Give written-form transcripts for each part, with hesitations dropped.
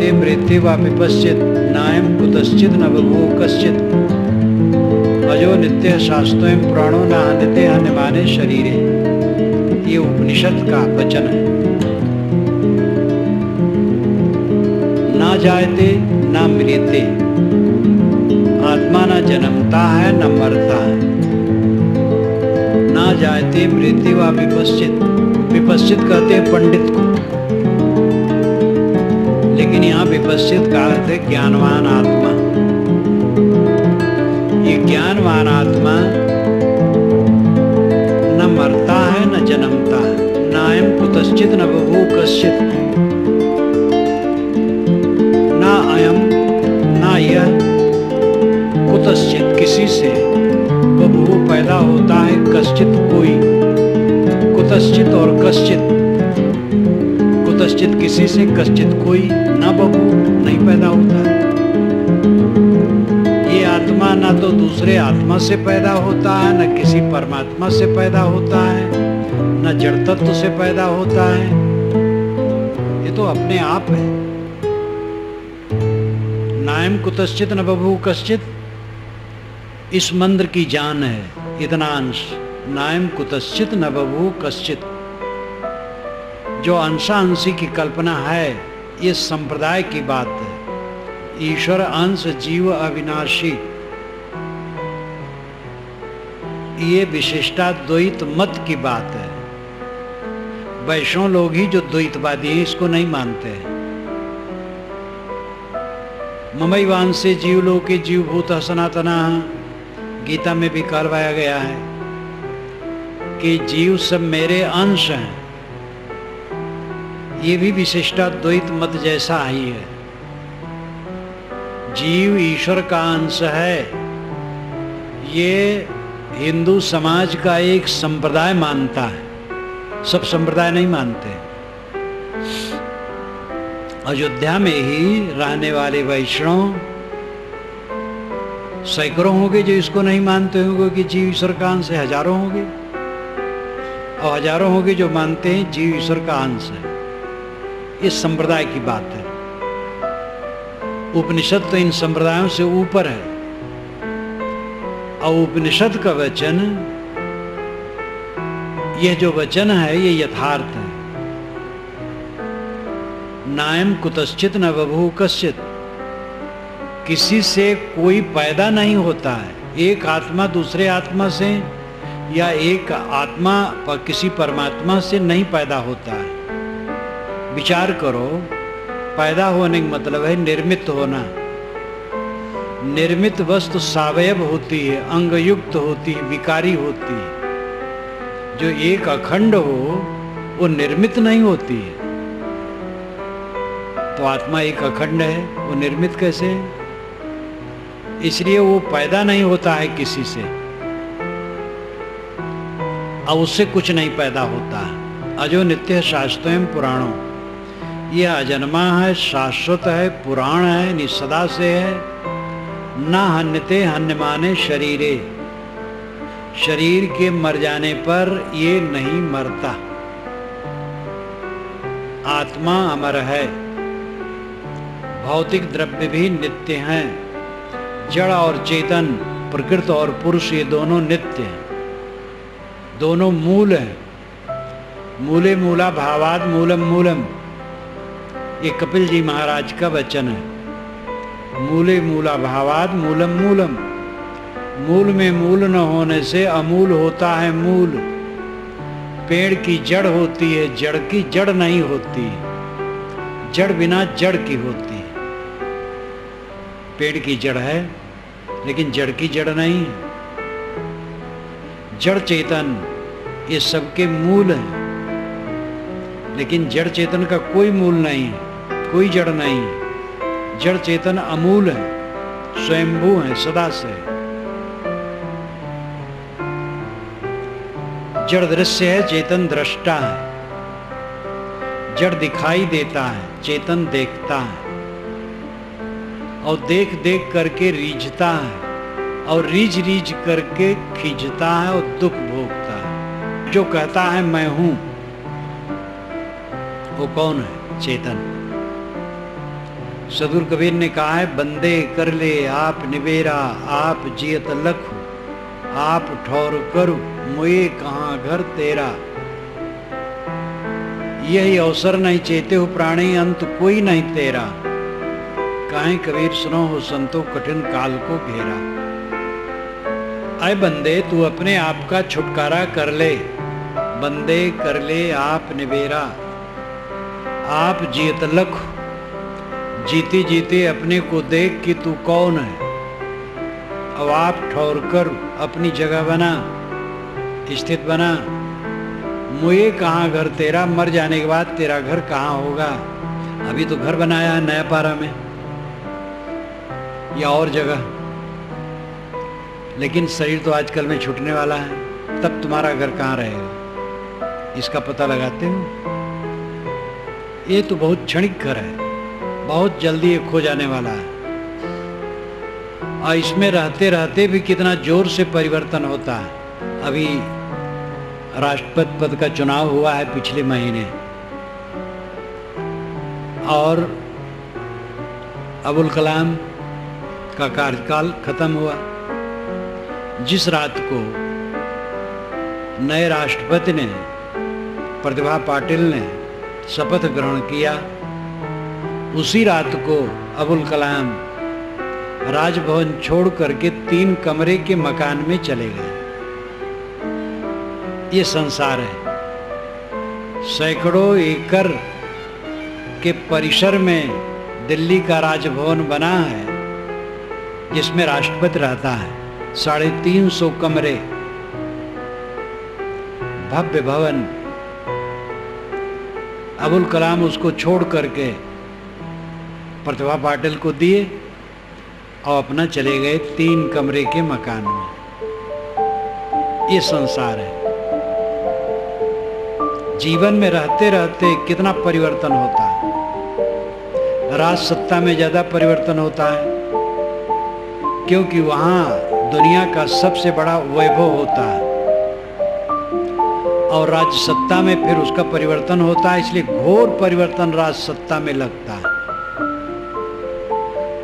जायते मृत्यु वा विपश्चित नायम कुतश्चित न बभूव कश्चित अजो नित्य शास्त्रों पुराणों न हन्यते हन्यमाने शरीरे। ये उपनिषद का वचन है। ना जायते ना मृत्यते, आत्मा न जन्मता है न मरता है। ना जायते मृत्यु वा विपश्चित, विपश्चित कहते हैं पंडित को, लेकिन यहाँ विपश्चित का अर्थ है ज्ञानवान आत्मा। ये ज्ञानवान आत्मा न मरता है न जन्मता है। नायम कुतश्चित न बभूव कश्चित, ना अयम ना यह कुतश्चित किसी से बभूव पैदा होता है, कश्चित कोई, कुतश्चित और कश्चित, कुतश्चित किसी से, कश्चित कोई, ना बभूव नहीं पैदा होता है। ये आत्मा ना तो दूसरे आत्मा से पैदा होता है, न किसी परमात्मा से पैदा होता है, न जड़ तत्व से पैदा होता है। ये तो अपने आप है। नायम कुतश्चित न बभूव कश्चित, इस मंत्र की जान है इतना अंश। नायम कुतश्चित न बभूव कश्चित, जो अंशांशी की कल्पना है, ये संप्रदाय की बात है। ईश्वर अंश जीव अविनाशी, ये विशिष्टाद्वैत मत की बात है। वैष्णव लोग ही जो द्वैतवादी हैं इसको नहीं मानते हैं। ममैवांसे जीव लोके जीवभूत सनातनः, गीता में भी कहलवाया गया है कि जीव सब मेरे अंश हैं। ये भी विशिष्टाद्वैत मत जैसा ही है। जीव ईश्वर का अंश है, ये हिंदू समाज का एक संप्रदाय मानता है, सब संप्रदाय नहीं मानते। अयोध्या में ही रहने वाले वैष्णव सैकड़ों होंगे जो इसको नहीं मानते होंगे कि जीव ईश्वर का अंश है, हजारों होंगे, और हजारों होंगे जो मानते हैं जीव ईश्वर का अंश है। इस संप्रदाय की बात है। उपनिषद तो इन संप्रदायों से ऊपर है, और उपनिषद का वचन, यह जो वचन है ये यथार्थ है। नायम कुतश्चित न बभूव कश्चित, किसी से कोई पैदा नहीं होता है। एक आत्मा दूसरे आत्मा से, या एक आत्मा किसी परमात्मा से नहीं पैदा होता है। विचार करो, पैदा होने का मतलब है निर्मित होना। निर्मित वस्तु सावयव होती है, अंगयुक्त होती है, विकारी होती है। जो एक अखंड हो वो निर्मित नहीं होती है। तो आत्मा एक अखंड है, वो निर्मित कैसे है? इसलिए वो पैदा नहीं होता है किसी से, और उससे कुछ नहीं पैदा होता है। अजो नित्य शास्त्रों पुराणों, ये अजन्मा है, शाश्वत है, पुराण है, निसदा से है। ना हन्यते हन्यमाने शरीरे, शरीर के मर जाने पर ये नहीं मरता। आत्मा अमर है। भौतिक द्रव्य भी नित्य हैं। जड़ और चेतन, प्रकृति और पुरुष, ये दोनों नित्य हैं, दोनों मूल हैं। मूले मूला भावाद मूलम मूलम, ये कपिल जी महाराज का वचन है। मूले मूला भावाद मूलम मूलम, मूल में मूल न होने से अमूल होता है मूल। पेड़ की जड़ होती है, जड़ की जड़ नहीं होती। जड़ बिना जड़ की होती है। पेड़ की जड़ है लेकिन जड़ की जड़ नहीं है। जड़ चेतन ये सबके मूल है, लेकिन जड़ चेतन का कोई मूल नहीं है, कोई जड़ नहीं है। जड़ चेतन अमूल है, स्वयंभू है, सदा से। जड़ दृश्य है, चेतन दृष्टा है। जड़ दिखाई देता है, चेतन देखता है, और देख देख करके रीझता है, और रीझ रीझ करके खींचता है और दुख भोगता है। जो कहता है मैं हूं, वो कौन है? चेतन। सदगुरु कबीर ने कहा है, बंदे कर ले आप निबेरा, आप जियत लखु, आप ठौर करु, मुए कहाँ घर तेरा। यही अवसर नहीं चेते हो प्राणी, अंत कोई नहीं तेरा। काहे कबीर सुनो हो संतो, कठिन काल को घेरा। आए बंदे तू अपने आप का छुटकारा कर ले, बंदे कर ले आप निबेरा, आप जियत लखु, जीते जीते अपने को देख कि तू कौन है। अब आप ठौर कर अपनी जगह बना, स्थित बना। मुझे कहाँ घर तेरा, मर जाने के बाद तेरा घर कहाँ होगा। अभी तो घर बनाया है नया पारा में या और जगह, लेकिन शरीर तो आजकल में छूटने वाला है, तब तुम्हारा घर कहाँ रहेगा, इसका पता लगाते हो। ये तो बहुत क्षणिक घर है, बहुत जल्दी ये खो जाने वाला है। और इसमें रहते रहते भी कितना जोर से परिवर्तन होता है। अभी राष्ट्रपति पद का चुनाव हुआ है पिछले महीने, और अबुल कलाम का कार्यकाल खत्म हुआ। जिस रात को नए राष्ट्रपति ने, प्रतिभा पाटिल ने शपथ ग्रहण किया, उसी रात को अबुल कलाम राजभवन छोड़ करके 3 कमरे के मकान में चले गए। ये संसार है। सैकड़ों एकड़ के परिसर में दिल्ली का राजभवन बना है, जिसमें राष्ट्रपति रहता है। 350 कमरे, भव्य भवन। अबुल कलाम उसको छोड़ करके प्रतिभा पाटिल को दिए और अपना चले गए 3 कमरे के मकान में। ये संसार है। जीवन में रहते रहते कितना परिवर्तन होता है। राज सत्ता में ज्यादा परिवर्तन होता है, क्योंकि वहां दुनिया का सबसे बड़ा वैभव होता है, और राज सत्ता में फिर उसका परिवर्तन होता है। इसलिए घोर परिवर्तन राज सत्ता में लगता है।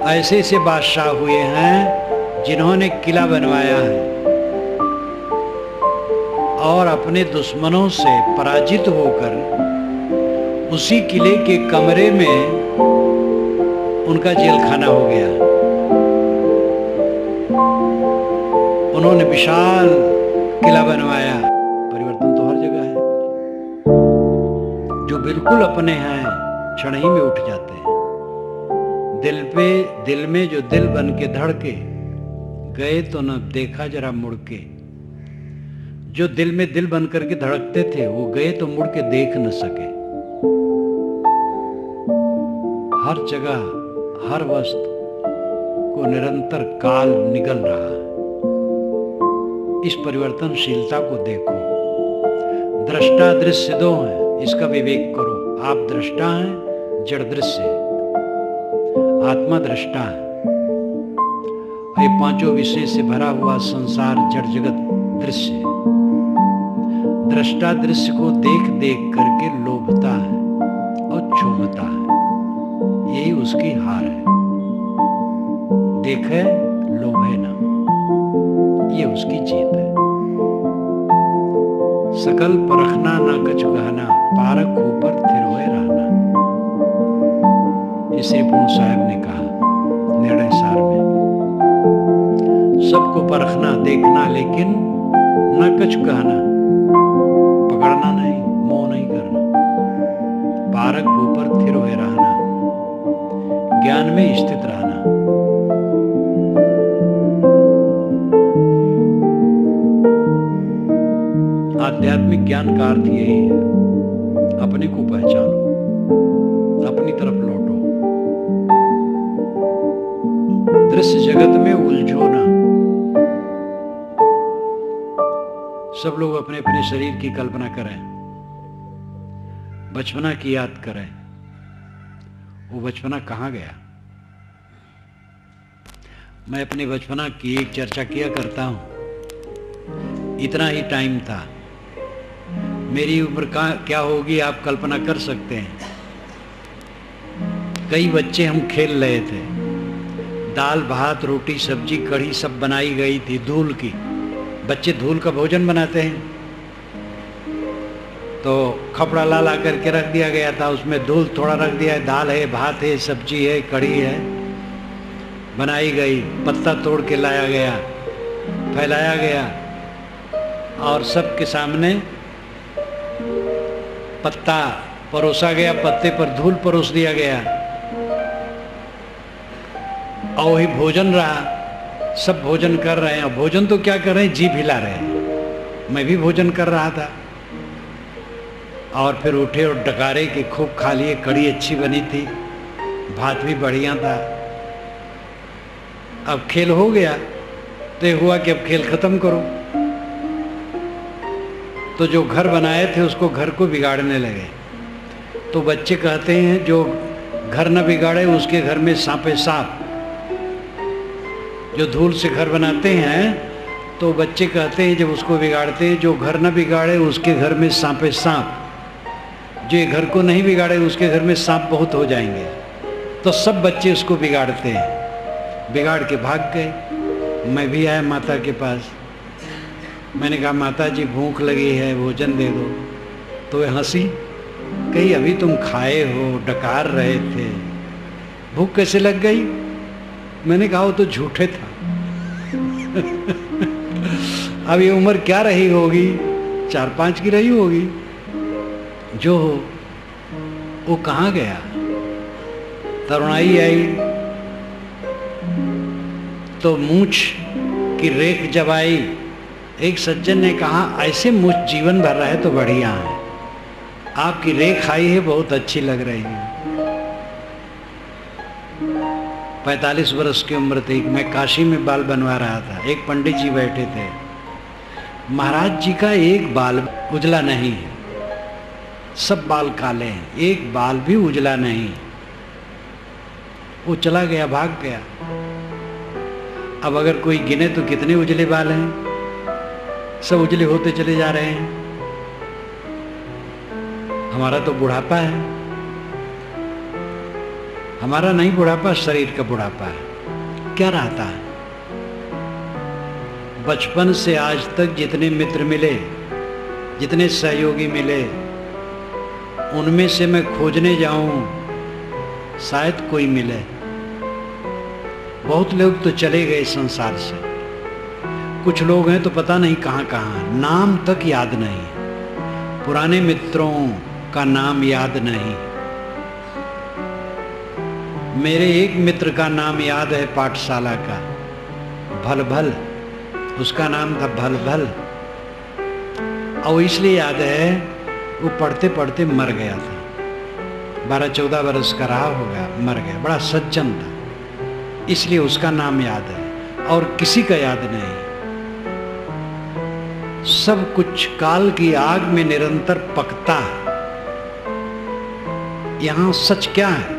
ऐसे ऐसे बादशाह हुए हैं जिन्होंने किला बनवाया है और अपने दुश्मनों से पराजित होकर उसी किले के कमरे में उनका जेल खाना हो गया। उन्होंने विशाल किला बनवाया। परिवर्तन तो हर जगह है। जो बिल्कुल अपने हैं क्षण ही में उठ जाते हैं। दिल में जो दिल बन के धड़के, गए तो न देखा जरा मुड़ के। जो दिल में दिल बन करके धड़कते थे, वो गए तो मुड़ के देख न सके। हर जगह हर वस्तु को निरंतर काल निगल रहा है। इस परिवर्तनशीलता को देखो। दृष्टा दृश्य दो हैं, इसका विवेक करो। आप दृष्टा हैं, जड़ दृश्य, आत्मा दृष्टा है। ये 5 विषय से भरा हुआ संसार जड़ जगत दृश्य। दृष्टा दृश्य को देख देख करके लोभता है और क्षोभता है। यही उसकी हार है। देखे लोभे ना, ये उसकी जीत है। सकल परखना ना कछु गहना, पारक ऊपर थिर हुए रहना। श्री पूर्ण साहब ने कहा निर्णय सार में। सबको परखना देखना, लेकिन न कुछ कहना, पकड़ना नहीं, मोह नहीं करना। पारक ऊपर थिर हुए रहना, ज्ञान में स्थित रहना। आध्यात्मिक ज्ञान का अर्थ यही है। अपने को पहचानो, अपनी तरफ लौटो। दृश्य जगत में उलझो ना। सब लोग अपने अपने शरीर की कल्पना करें, बचपना की याद करें। वो बचपना कहाँ गया? मैं अपने बचपना की एक चर्चा किया करता हूं। इतना ही टाइम था। मेरी उम्र क्या होगी आप कल्पना कर सकते हैं। कई बच्चे हम खेल रहे थे, दाल भात रोटी सब्जी कढ़ी सब बनाई गई थी धूल की। बच्चे धूल का भोजन बनाते हैं, तो खपड़ा ला करके रख दिया गया था, उसमें धूल थोड़ा रख दिया है, दाल है भात है सब्जी है कढ़ी है, बनाई गई, पत्ता तोड़ के लाया गया, फैलाया गया और सबके सामने पत्ता परोसा गया, पत्ते पर धूल परोस दिया गया और वही भोजन रहा। सब भोजन कर रहे हैं और भोजन तो क्या कर रहे हैं, जीभ हिला रहे हैं। मैं भी भोजन कर रहा था और फिर उठे और डकारे के खूब खा लिए। कढ़ी अच्छी बनी थी, भात भी बढ़िया था। अब खेल हो गया तो ये हुआ कि अब खेल खत्म करो। तो जो घर बनाए थे उसको घर को बिगाड़ने लगे। तो बच्चे कहते हैं जो घर न बिगाड़े उसके घर में सांपे सांप। जो धूल से घर बनाते हैं तो बच्चे कहते हैं जब उसको बिगाड़ते हैं, जो घर न बिगाड़े उसके घर में सांपे सांप। जो ये घर को नहीं बिगाड़े उसके घर में सांप बहुत हो जाएंगे। तो सब बच्चे उसको बिगाड़ते हैं, बिगाड़ के भाग गए। मैं भी आया माता के पास, मैंने कहा माता जी भूख लगी है भोजन दे दो। तो वे हंसी, कहीं अभी तुम खाए हो, डकार रहे थे, भूख कैसे लग गई? मैंने कहा वो तो झूठे था। अब ये उम्र क्या रही होगी, 4-5 की रही होगी। जो हो वो कहाँ गया? तरुणाई आई तो मूंछ की रेख जब आई, एक सज्जन ने कहा ऐसे मूंछ जीवन भर रहे तो बढ़िया है, आपकी रेख आई है बहुत अच्छी लग रही है। 45 वर्ष की उम्र थी। मैं काशी में बाल बनवा रहा था, एक पंडित जी बैठे थे। महाराज जी का एक बाल उजला नहीं है, सब बाल काले हैं, एक बाल भी उजला नहीं। वो चला गया, भाग गया। अब अगर कोई गिने तो कितने उजले बाल हैं? सब उजले होते चले जा रहे हैं। हमारा तो बुढ़ापा है, हमारा नहीं बुढ़ापा, शरीर का बुढ़ापा है। क्या रहता है? बचपन से आज तक जितने मित्र मिले, जितने सहयोगी मिले, उनमें से मैं खोजने जाऊं शायद कोई मिले। बहुत लोग तो चले गए संसार से, कुछ लोग हैं तो पता नहीं कहाँ कहाँ, नाम तक याद नहीं, पुराने मित्रों का नाम याद नहीं। मेरे एक मित्र का नाम याद है पाठशाला का, भल भल, उसका नाम था भल भल। और इसलिए याद है वो पढ़ते पढ़ते मर गया था, 12-14 वर्ष का रहा होगा, मर गया। बड़ा सज्जन था, इसलिए उसका नाम याद है और किसी का याद नहीं। सब कुछ काल की आग में निरंतर पकता है। यहां सच क्या है?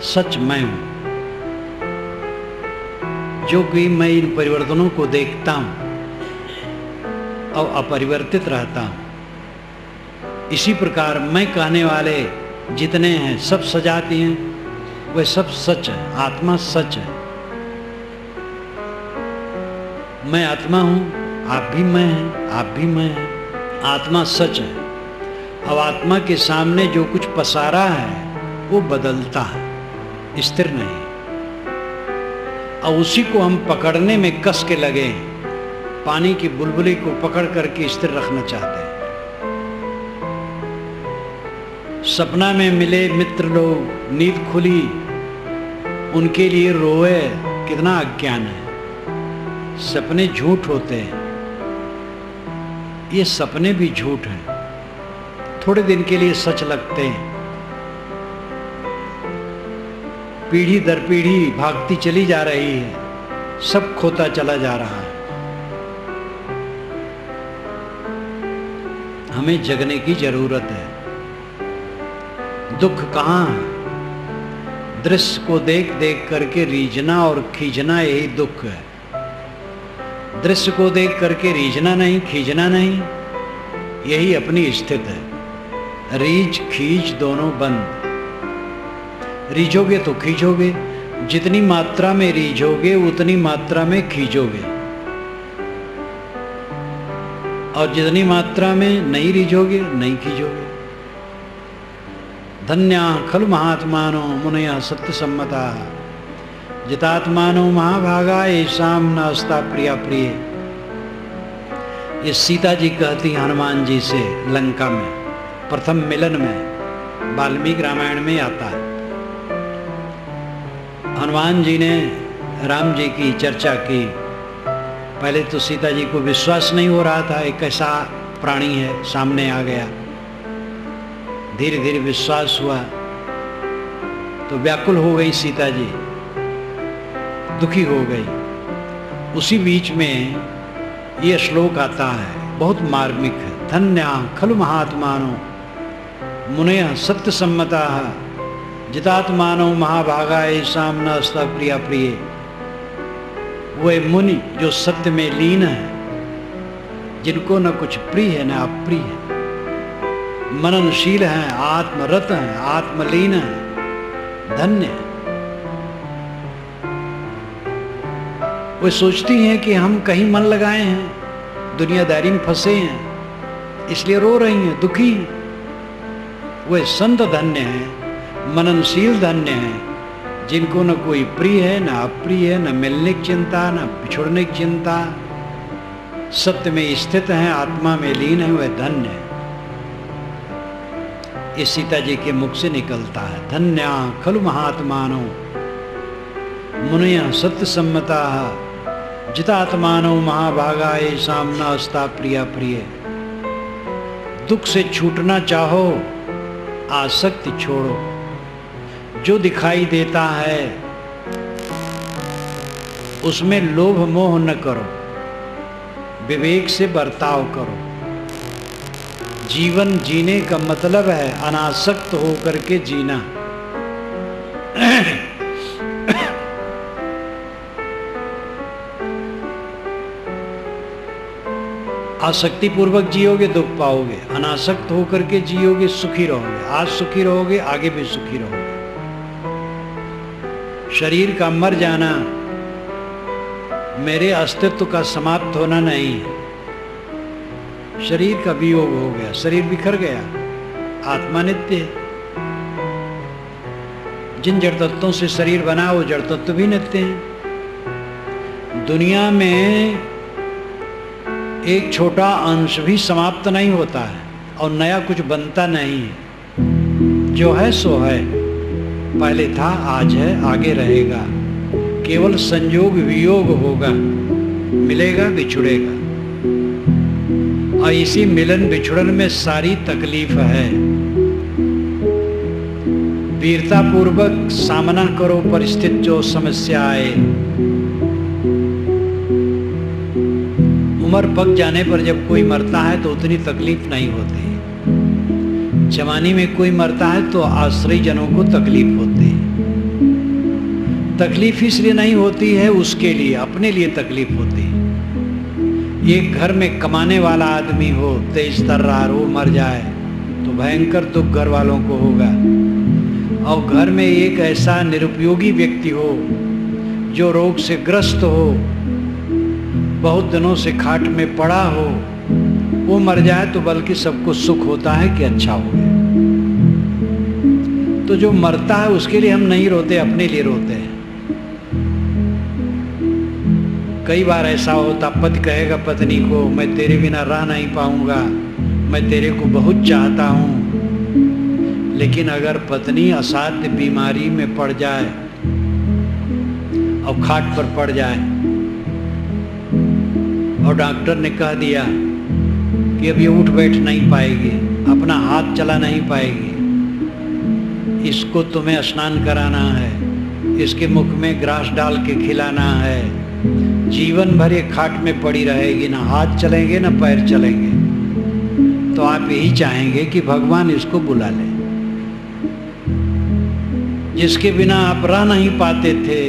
सच मैं हूं, जो कि मैं इन परिवर्तनों को देखता हूं और अपरिवर्तित रहता हूं। इसी प्रकार मैं कहने वाले जितने हैं सब सजाती हैं, वे सब सच है। आत्मा सच है। मैं आत्मा हूं, आप भी मैं हैं, आप भी मैं हैं। आत्मा सच है। अब आत्मा के सामने जो कुछ पसारा है वो बदलता है, स्थिर नहीं। और उसी को हम पकड़ने में कस के लगे, पानी की बुलबुली को पकड़ करके स्थिर रखना चाहते हैं। सपना में मिले मित्र लोग, नींद खुली, उनके लिए रोए, कितना अज्ञान है। सपने झूठ होते हैं, ये सपने भी झूठ हैं, थोड़े दिन के लिए सच लगते हैं। पीढ़ी दर पीढ़ी भागती चली जा रही है, सब खोता चला जा रहा है। हमें जगने की जरूरत है। दुख कहाँ है? दृश्य को देख देख करके रीझना और खींचना, यही दुख है। दृश्य को देख करके रीझना नहीं, खींचना नहीं, यही अपनी स्थिति है। रीझ खींच दोनों बंद। रीझोगे तो खींचोगे, जितनी मात्रा में रीझोगे उतनी मात्रा में खींचोगे, और जितनी मात्रा में नहीं रीझोगे नहीं खींचोगे। धन्या खलु महात्मानो मुनयः सत्य सम्मता जितात्मानो महाभागा येषां नास्ता प्रिया प्रिय। ये सीता जी कहती हनुमान जी से लंका में, प्रथम मिलन में वाल्मीकि रामायण में आता है। हनुमान जी ने राम जी की चर्चा की। पहले तो सीता जी को विश्वास नहीं हो रहा था, एक ऐसा प्राणी है सामने आ गया। धीरे धीरे विश्वास हुआ तो व्याकुल हो गई सीता जी, दुखी हो गई। उसी बीच में ये श्लोक आता है, बहुत मार्मिक है। धन्या खलु महात्मानो मुनयः सत्य सम्मताः जितात्मानो महाभागा येषां नास्ता प्रिया प्रिय। वे मुनि जो सत्य में लीन है, जिनको न कुछ प्रिय है न अप्रिय है, मननशील हैं, आत्मरत हैं, आत्मलीन हैं, धन्य है। वे सोचती हैं कि हम कहीं मन लगाए हैं, दुनियादारी में फंसे हैं, इसलिए रो रही हैं, दुखी हैं। वे संत धन्य हैं, मननशील धन्य हैं, जिनको न कोई प्रिय है न अप्रिय है, न मिलने की चिंता न बिछुड़ने की चिंता, सत्य में स्थित हैं, आत्मा में लीन है, वह धन्य है। ये सीता जी के मुख से निकलता है। धन्या खलु महात्मानो मुनयः सत्य सम्मताः जितात्मानो महाभागा येषां नास्ता प्रिया प्रिय। दुख से छूटना चाहो, आसक्ति छोड़ो। जो दिखाई देता है उसमें लोभ मोह न करो, विवेक से बर्ताव करो। जीवन जीने का मतलब है अनासक्त होकर के जीना। आसक्ति पूर्वक जियोगे दुख पाओगे, अनासक्त होकर के जियोगे सुखी रहोगे। आज सुखी रहोगे, आगे भी सुखी रहोगे। शरीर का मर जाना मेरे अस्तित्व का समाप्त होना नहीं है। शरीर का वियोग हो गया, शरीर बिखर गया, आत्मा नित्य है। जिन जड़ तत्वों से शरीर बना वो जड़ तत्व भी नित्य हैं। दुनिया में एक छोटा अंश भी समाप्त नहीं होता है और नया कुछ बनता नहीं है। जो है सो है, पहले था, आज है, आगे रहेगा। केवल संयोग वियोग होगा, मिलेगा बिछुड़ेगा, और इसी मिलन बिछुड़न में सारी तकलीफ है। वीरता पूर्वक सामना करो परिस्थिति जो समस्या आए। उम्र पक जाने पर जब कोई मरता है तो उतनी तकलीफ नहीं होती। जवानी में कोई मरता है तो आश्रय जनों को तकलीफ होती है। तकलीफ इसलिए नहीं होती है उसके लिए, अपने लिए तकलीफ होती है। एक घर में कमाने वाला आदमी हो, तेज तर्रार हो, मर जाए तो भयंकर दुख घर वालों को होगा। और घर में एक ऐसा निरुपयोगी व्यक्ति हो जो रोग से ग्रस्त हो, बहुत दिनों से खाट में पड़ा हो, वो मर जाए तो बल्कि सबको सुख होता है कि अच्छा हो गया। तो जो मरता है उसके लिए हम नहीं रोते, अपने लिए रोते हैं। कई बार ऐसा होता, पति कहेगा पत्नी को, मैं तेरे बिना रह नहीं पाऊंगा, मैं तेरे को बहुत चाहता हूं। लेकिन अगर पत्नी असाध्य बीमारी में पड़ जाए और खाट पर पड़ जाए और डॉक्टर ने कह दिया कि अब ये उठ बैठ नहीं पाएगी, अपना हाथ चला नहीं पाएगी, इसको तुम्हें स्नान कराना है, इसके मुख में ग्रास डाल के खिलाना है, जीवन भर ये खाट में पड़ी रहेगी, ना हाथ चलेंगे ना पैर चलेंगे, तो आप यही चाहेंगे कि भगवान इसको बुला ले। जिसके बिना आप रह नहीं पाते थे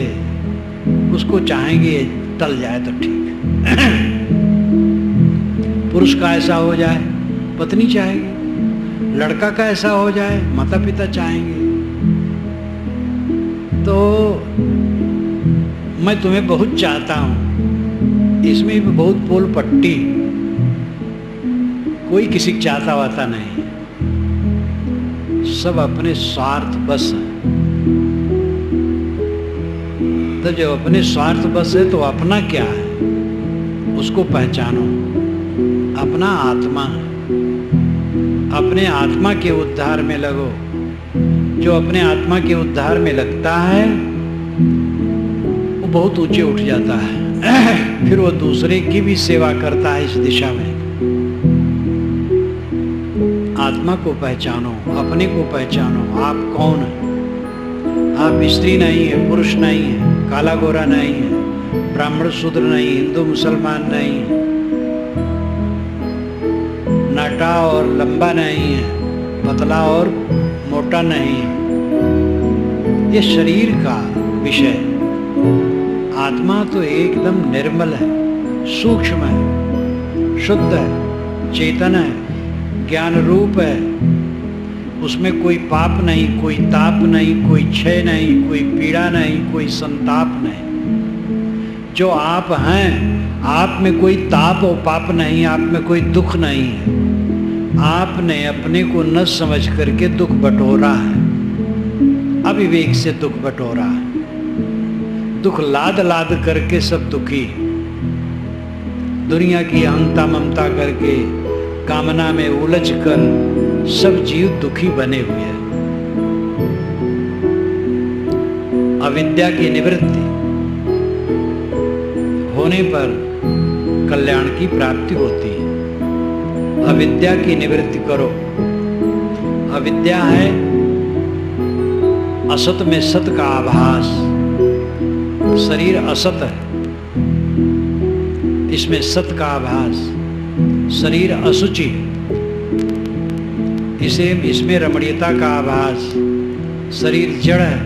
उसको चाहेंगे टल जाए तो ठीक है। पुरुष का ऐसा हो जाए पत्नी चाहेगी, लड़का का ऐसा हो जाए माता पिता चाहेंगे। तो मैं तुम्हें बहुत चाहता हूं, इसमें भी बहुत पोल पट्टी, कोई किसी को चाहता वाता नहीं, सब अपने स्वार्थ बस है। तो जो अपने स्वार्थ बस है तो अपना क्या है उसको पहचानो। अपना आत्मा है, अपने आत्मा के उद्धार में लगो। जो अपने आत्मा के उद्धार में लगता है वो बहुत ऊंचे उठ जाता है, फिर वो दूसरे की भी सेवा करता है इस दिशा में। आत्मा को पहचानो, अपने को पहचानो, आप कौन है। आप स्त्री नहीं है, पुरुष नहीं है, काला गोरा नहीं है, ब्राह्मण शूद्र नहीं, हिंदू मुसलमान नहीं है, नाटा और लंबा नहीं है, पतला और मोटा नहीं है। ये शरीर का विषय। आत्मा तो एकदम निर्मल है, सूक्ष्म है, शुद्ध है, चेतन है, ज्ञान रूप है। उसमें कोई पाप नहीं, कोई ताप नहीं, कोई क्षय नहीं, कोई पीड़ा नहीं, कोई संताप नहीं। जो आप हैं, आप में कोई ताप और पाप नहीं, आप में कोई दुख नहीं है। आपने अपने को न समझ करके दुख बटोरा है, अविवेक से दुख बटोरा है। दुख लाद लाद करके सब दुखी, दुनिया की अहंता ममता करके कामना में उलझ कर सब जीव दुखी बने हुए हैं। अविद्या की निवृत्ति होने पर कल्याण की प्राप्ति होती है। अविद्या की निवृत्ति करो। अविद्या है असत में सत का आभास। शरीर असत है, इसमें सत का आभास। शरीर असुचि, इसमें रमणीयता का आभास। शरीर जड़ है,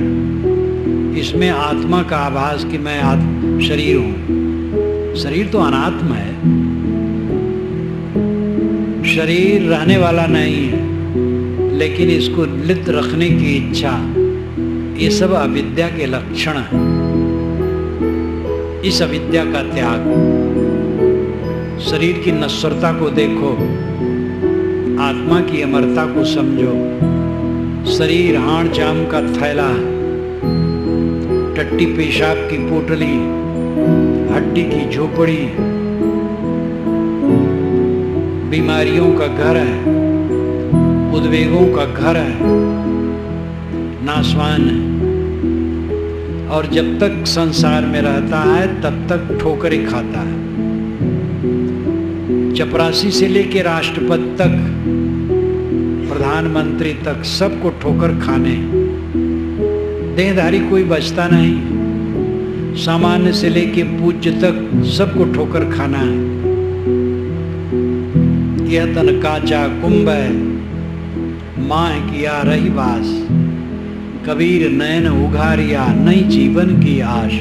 इसमें आत्मा का आभास कि मैं शरीर हूं। शरीर तो अनात्म है, शरीर रहने वाला नहीं है, लेकिन इसको लित रखने की इच्छा, ये सब अविद्या के लक्षण हैं। इस अविद्या का त्याग, शरीर की नश्वरता को देखो, आत्मा की अमरता को समझो। शरीर हाड़ जाम का थैला, टट्टी पेशाब की पोटली, हड्डी की झोपड़ी, बीमारियों का घर है, उद्वेगों का घर है, नासवान है। और जब तक संसार में रहता है तब तक ठोकरें खाता है। चपरासी से लेकर राष्ट्रपति तक, प्रधानमंत्री तक, सबको ठोकर खाने। देहधारी कोई बचता नहीं। सामान्य से लेकर पूज्य तक सबको ठोकर खाना है। यह तन काचा कुंभ है, माह किया रही बास। कबीर नयन उघारिया, नई जीवन की आश।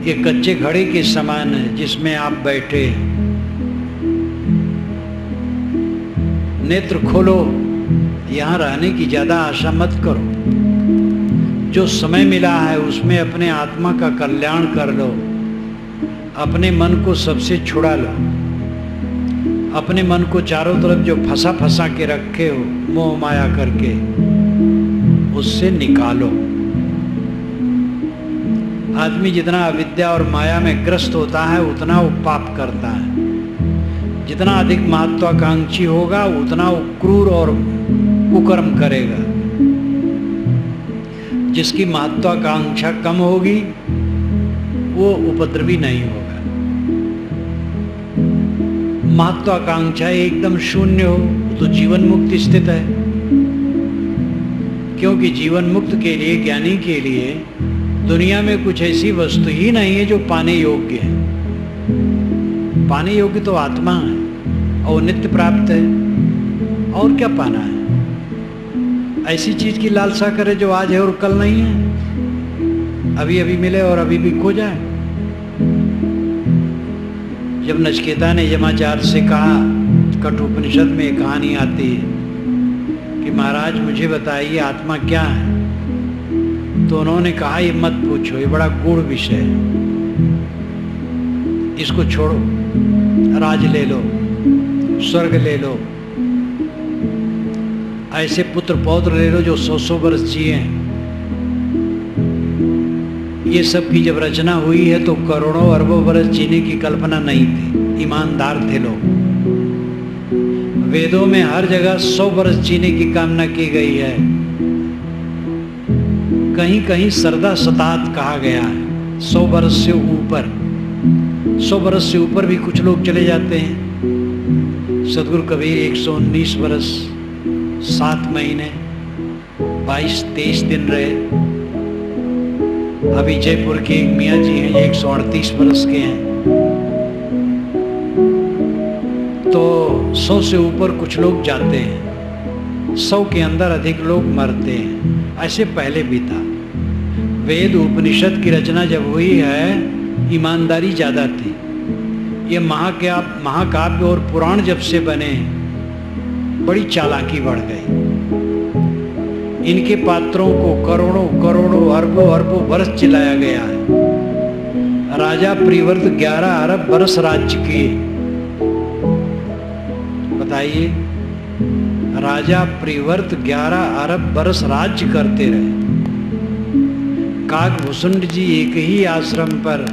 ये कच्चे घड़े के समान है जिसमें आप बैठे। नेत्र खोलो, यहाँ रहने की ज्यादा आशा मत करो। जो समय मिला है उसमें अपने आत्मा का कल्याण कर लो। अपने मन को सबसे छुड़ा लो। अपने मन को चारों तरफ जो फंसा फंसा के रखे हो मोह माया करके, उससे निकालो। आदमी जितना अविद्या और माया में ग्रस्त होता है उतना वो पाप करता है। जितना अधिक महत्वाकांक्षी होगा उतना वो क्रूर और कुकर्म करेगा। जिसकी महत्वाकांक्षा कम होगी वो उपद्रवी नहीं होगा। महत्वाकांक्षा एकदम शून्य हो तो जीवन मुक्त स्थित है। क्योंकि जीवन मुक्त के लिए, ज्ञानी के लिए दुनिया में कुछ ऐसी वस्तु ही नहीं है जो पाने योग्य है। पाने योग्य तो आत्मा है और नित्य प्राप्त है। और क्या पाना है? ऐसी चीज की लालसा करे जो आज है और कल नहीं है, अभी अभी मिले और अभी भी खो जाए। जब नचिकेता ने यमाचार्य से कहा, कठोपनिषद में एक कहानी आती है कि महाराज मुझे बताइए आत्मा क्या है। तो उन्होंने कहा ये मत पूछो, ये बड़ा गूढ़ विषय है, इसको छोड़ो, राज ले लो, स्वर्ग ले लो, ऐसे पुत्र पौत्र ले लो जो 100-100 वर्ष जिए। ये सब की जब रचना हुई है तो करोड़ों अरबों वर्ष जीने की कल्पना नहीं थी, ईमानदार थे लोग। वेदों में हर जगह 100 वर्ष जीने की कामना की गई है, कहीं कहीं सरदा शतात कहा गया है, 100 वर्ष से ऊपर। 100 वर्ष से ऊपर भी कुछ लोग चले जाते हैं। सदगुरु कबीर 119 वर्ष 7 महीने 22-23 दिन रहे। अभी जयपुर के एक मियाँ जी हैं, ये 138 वर्ष के हैं। तो 100 से ऊपर कुछ लोग जाते हैं, 100 के अंदर अधिक लोग मरते हैं। ऐसे पहले भी था। वेद उपनिषद की रचना जब हुई है, ईमानदारी ज़्यादा थी। ये महाकाव्य और पुराण जब से बने, बड़ी चालाकी बढ़ गई। इनके पात्रों को करोड़ों करोड़ों अरबों अरबों वर्ष चिल्लाया गया है। राजा प्रिवर्त 11 अरब वर्ष राज्य किए। बताइए, राजा प्रिवर्त 11 अरब वर्ष राज्य करते रहे। काकभूषुंड जी एक ही आश्रम पर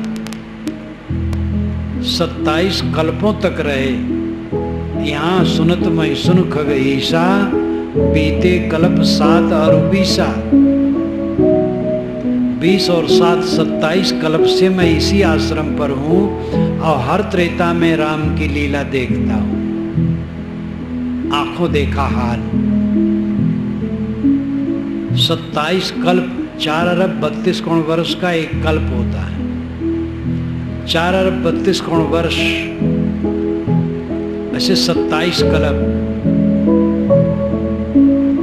27 कल्पों तक रहे। यहाँ सुनत मैं सुन खगईसा, बीते कल्प 7 अरुबीसा। 20 और 7 27 कल्प से मैं इसी आश्रम पर हूँ और हर त्रेता में राम की लीला देखता हूँ। आंखों देखा हाल। 27 कल्प 4 अरब 32 करोड़ वर्ष का एक कल्प होता है। 4 अरब 32 करोड़ वर्ष, ऐसे 27 कल्प।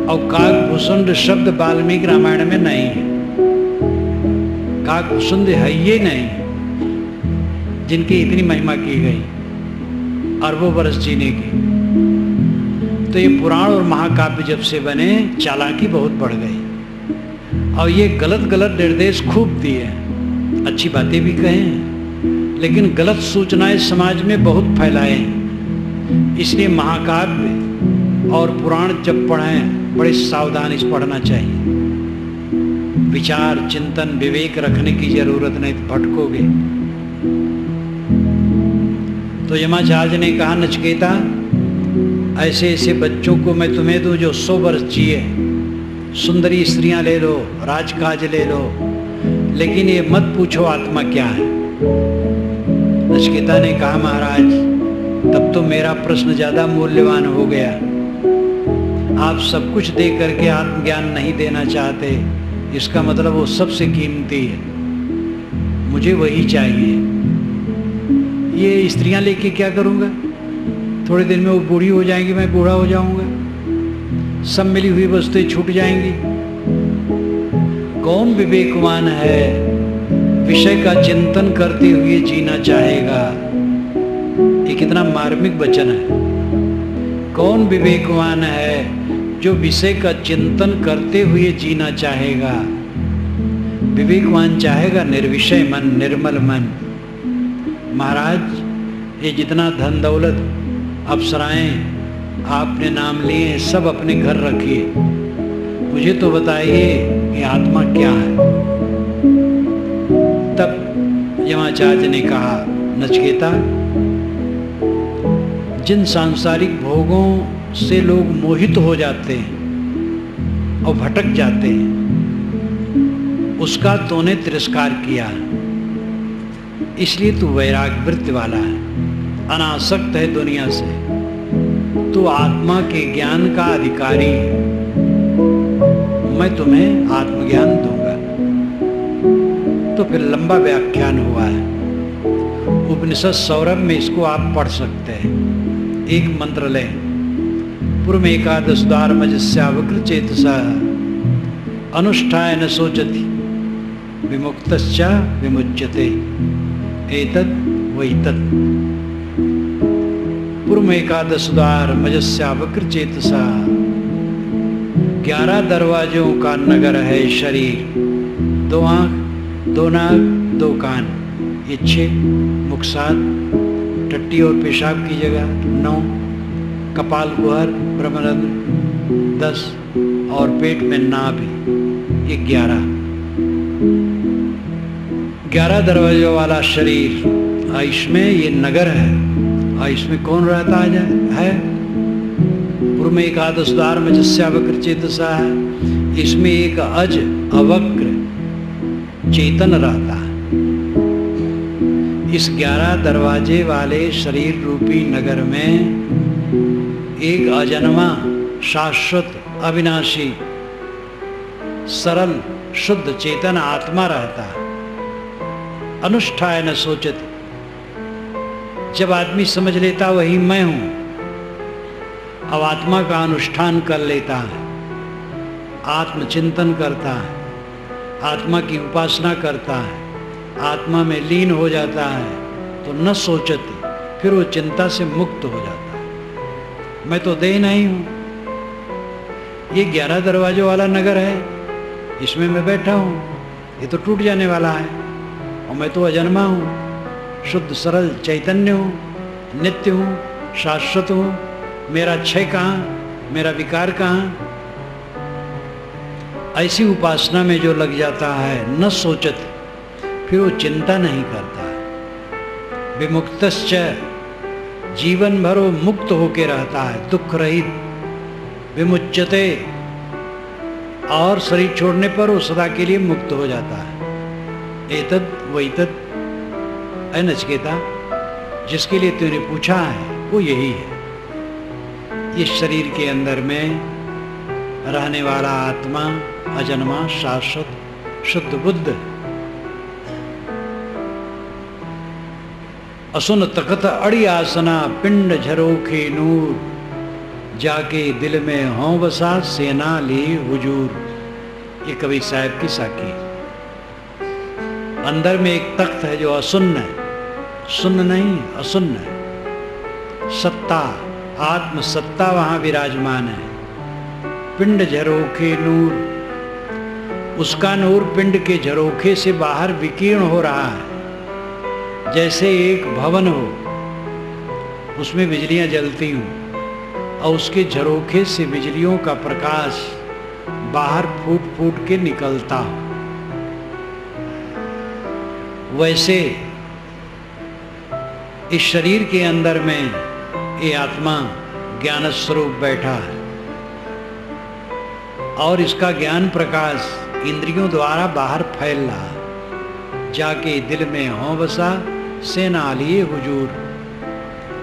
और काकभूषुंड शब्द वाल्मीकि रामायण में नहीं है। काकभूषुंड है ये नहीं जिनकी इतनी महिमा की गई अरबों वर्ष जीने की। तो ये पुराण और महाकाव्य जब से बने, चालाकी बहुत बढ़ गई और ये गलत गलत निर्देश खूब दिए। अच्छी बातें भी कहें, लेकिन गलत सूचनाएं समाज में बहुत फैलाए हैं। इसलिए महाकाव्य और पुराण जब पढ़ें, बड़े सावधानी से पढ़ना चाहिए। विचार, चिंतन, विवेक रखने की जरूरत नहीं, भटकोगे। तो यमाचार्य ने कहा, नचिकेता, ऐसे ऐसे बच्चों को मैं तुम्हें दूं जो 100 वर्ष जिए। सुंदरी स्त्रियां ले लो, राजकाज ले लो, लेकिन ये मत पूछो आत्मा क्या है। नचिकेता ने कहा, महाराज, तब तो मेरा प्रश्न ज्यादा मूल्यवान हो गया। आप सब कुछ दे करके आत्मज्ञान नहीं देना चाहते, इसका मतलब वो सबसे कीमती है, मुझे वही चाहिए। ये स्त्रियां लेके क्या करूँगा? थोड़ी देर में वो बूढ़ी हो जाएंगी, मैं बूढ़ा हो जाऊंगा, सब मिली हुई वस्तुएं छूट जाएंगी। कौन विवेकवान है विषय का चिंतन करते हुए जीना चाहेगा? ये कितना मार्मिक वचन है। कौन विवेकवान है जो विषय का चिंतन करते हुए जीना चाहेगा? विवेकवान चाहेगा निर्विषय मन, निर्मल मन। महाराज, ये जितना धन दौलत, अप्सराएं आपने नाम लिए, सब अपने घर रखिए, मुझे तो बताइए ये आत्मा क्या है। तब यमाचार्य ने कहा, नचिकेता, जिन सांसारिक भोगों से लोग मोहित हो जाते हैं और भटक जाते हैं, उसका तूने तिरस्कार किया, इसलिए तू वैराग्य वृत्ति वाला है, अनासक्त है दुनिया से, तू आत्मा के ज्ञान का अधिकारी है। मैं तुम्हें आत्मज्ञान दूंगा। तो फिर लंबा व्याख्यान हुआ है। उपनिषद सौरभ में इसको आप पढ़ सकते हैं। एक मंत्र लें, पूर्व एकादश द्वार मजस्यावक्र चेतसा अनुष्ठाय न सोचति विमुक्तश्च विमुच्यते एतद् वैतद्। पूर्व एकादश द्वार मजस्यावक्र चेतसा, 11 दरवाजों का नगर है शरीर। 2 आँख, 2 नाक, 2 कान, ये 6, मुख 7, टट्टी और पेशाब की जगह 9, कपाल गुहर ब्रह्मरंध्र 10 और पेट में नाभि, ये 11 दरवाजों वाला शरीर। इसमें ये नगर है। इसमें कौन रहता है? पूर्व में एक आदर्श द्वार में जस्यावक्र चेतसा है। इसमें एक अज अवक्र चेतन रहता है। इस 11 दरवाजे वाले शरीर रूपी नगर में एक अजन्मा, शाश्वत, अविनाशी, सरल, शुद्ध चेतन आत्मा रहता है। अनुष्ठाय न सोचत। जब आदमी समझ लेता वही मैं हूं, अब आत्मा का अनुष्ठान कर लेता है, आत्मचिंतन करता है, आत्मा की उपासना करता है, आत्मा में लीन हो जाता है, तो न सोचती, फिर वो चिंता से मुक्त हो जाता है। मैं तो देह नहीं हूं। ये 11 दरवाजों वाला नगर है, इसमें मैं बैठा हूं। ये तो टूट जाने वाला है और मैं तो अजन्मा हूं, शुद्ध सरल चैतन्य हूं, नित्य हूं, शाश्वत हूं। मेरा क्षय कहाँ, मेरा विकार कहाँ? ऐसी उपासना में जो लग जाता है, न सोचत, फिर वो चिंता नहीं करता। विमुक्तश्च, जीवन भर वो मुक्त होके रहता है, दुख रहित। विमुच्यते, और शरीर छोड़ने पर वो सदा के लिए मुक्त हो जाता है। एतद वैतद है नचिकेता, जिसके लिए तूने पूछा है वो यही है। इस शरीर के अंदर में रहने वाला आत्मा अजन्मा, शाश्वत, शुद्ध बुद्ध। असुन तखत अड़ी आसना, पिंड झरोखे नूर, जाके दिल में हों बसा, सेना ली हुजूर। ये कवि साहब की साखी। अंदर में एक तख्त है जो असुन्न है, सुन्न नहीं, असुन्न है। सत्ता, आत्म सत्ता वहां विराजमान है। पिंड झरोखे नूर, उसका नूर पिंड के झरोखे से बाहर विकीर्ण हो रहा है। जैसे एक भवन हो, उसमें बिजलियां जलती हूं और उसके झरोखे से बिजलियों का प्रकाश बाहर फूट फूट के निकलता हो, वैसे इस शरीर के अंदर में ये आत्मा ज्ञान स्वरूप बैठा है और इसका ज्ञान प्रकाश इंद्रियों द्वारा बाहर फैल रहा। जाके दिल में हों बसा, सेना लिए हुजूर।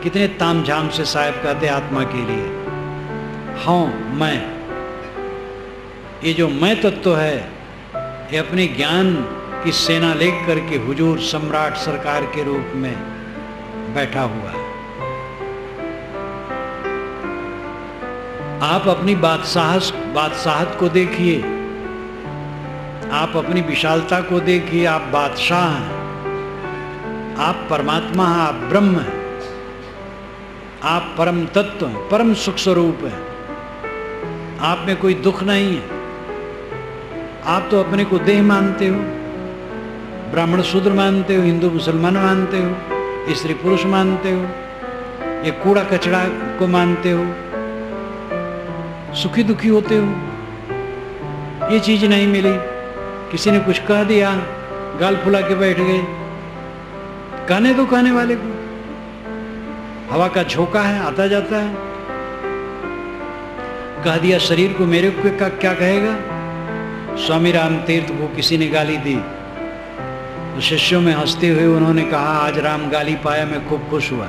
कितने तामझाम से साहब कहते आत्मा के लिए। हाँ, मैं, ये जो मैं तत्व है, ये अपने ज्ञान की सेना लेकर के हुजूर सम्राट सरकार के रूप में बैठा हुआ है। आप अपनी बादशाहत को देखिए, आप अपनी विशालता को देखिए। आप बादशाह हैं, आप परमात्मा हैं, आप ब्रह्म हैं, आप परम तत्व हैं, परम सुख स्वरूप हैं। आप में कोई दुख नहीं है। आप तो अपने को देह मानते हो, ब्राह्मण शूद्र मानते हो, हिंदू मुसलमान मानते हो, स्त्री पुरुष मानते हो, ये कूड़ा कचड़ा को मानते हो, सुखी दुखी होते हो। ये चीज नहीं मिली, किसी ने कुछ कह दिया, गाल फुला के बैठ गए। कहने दो कहने वाले को, हवा का झोंका है, आता जाता है। कह दिया शरीर को, मेरे को क्या कहेगा? स्वामी राम तीर्थ को किसी ने गाली दी तो शिष्यों में हंसते हुए उन्होंने कहा, आज राम गाली पाया, मैं खूब खुश हुआ।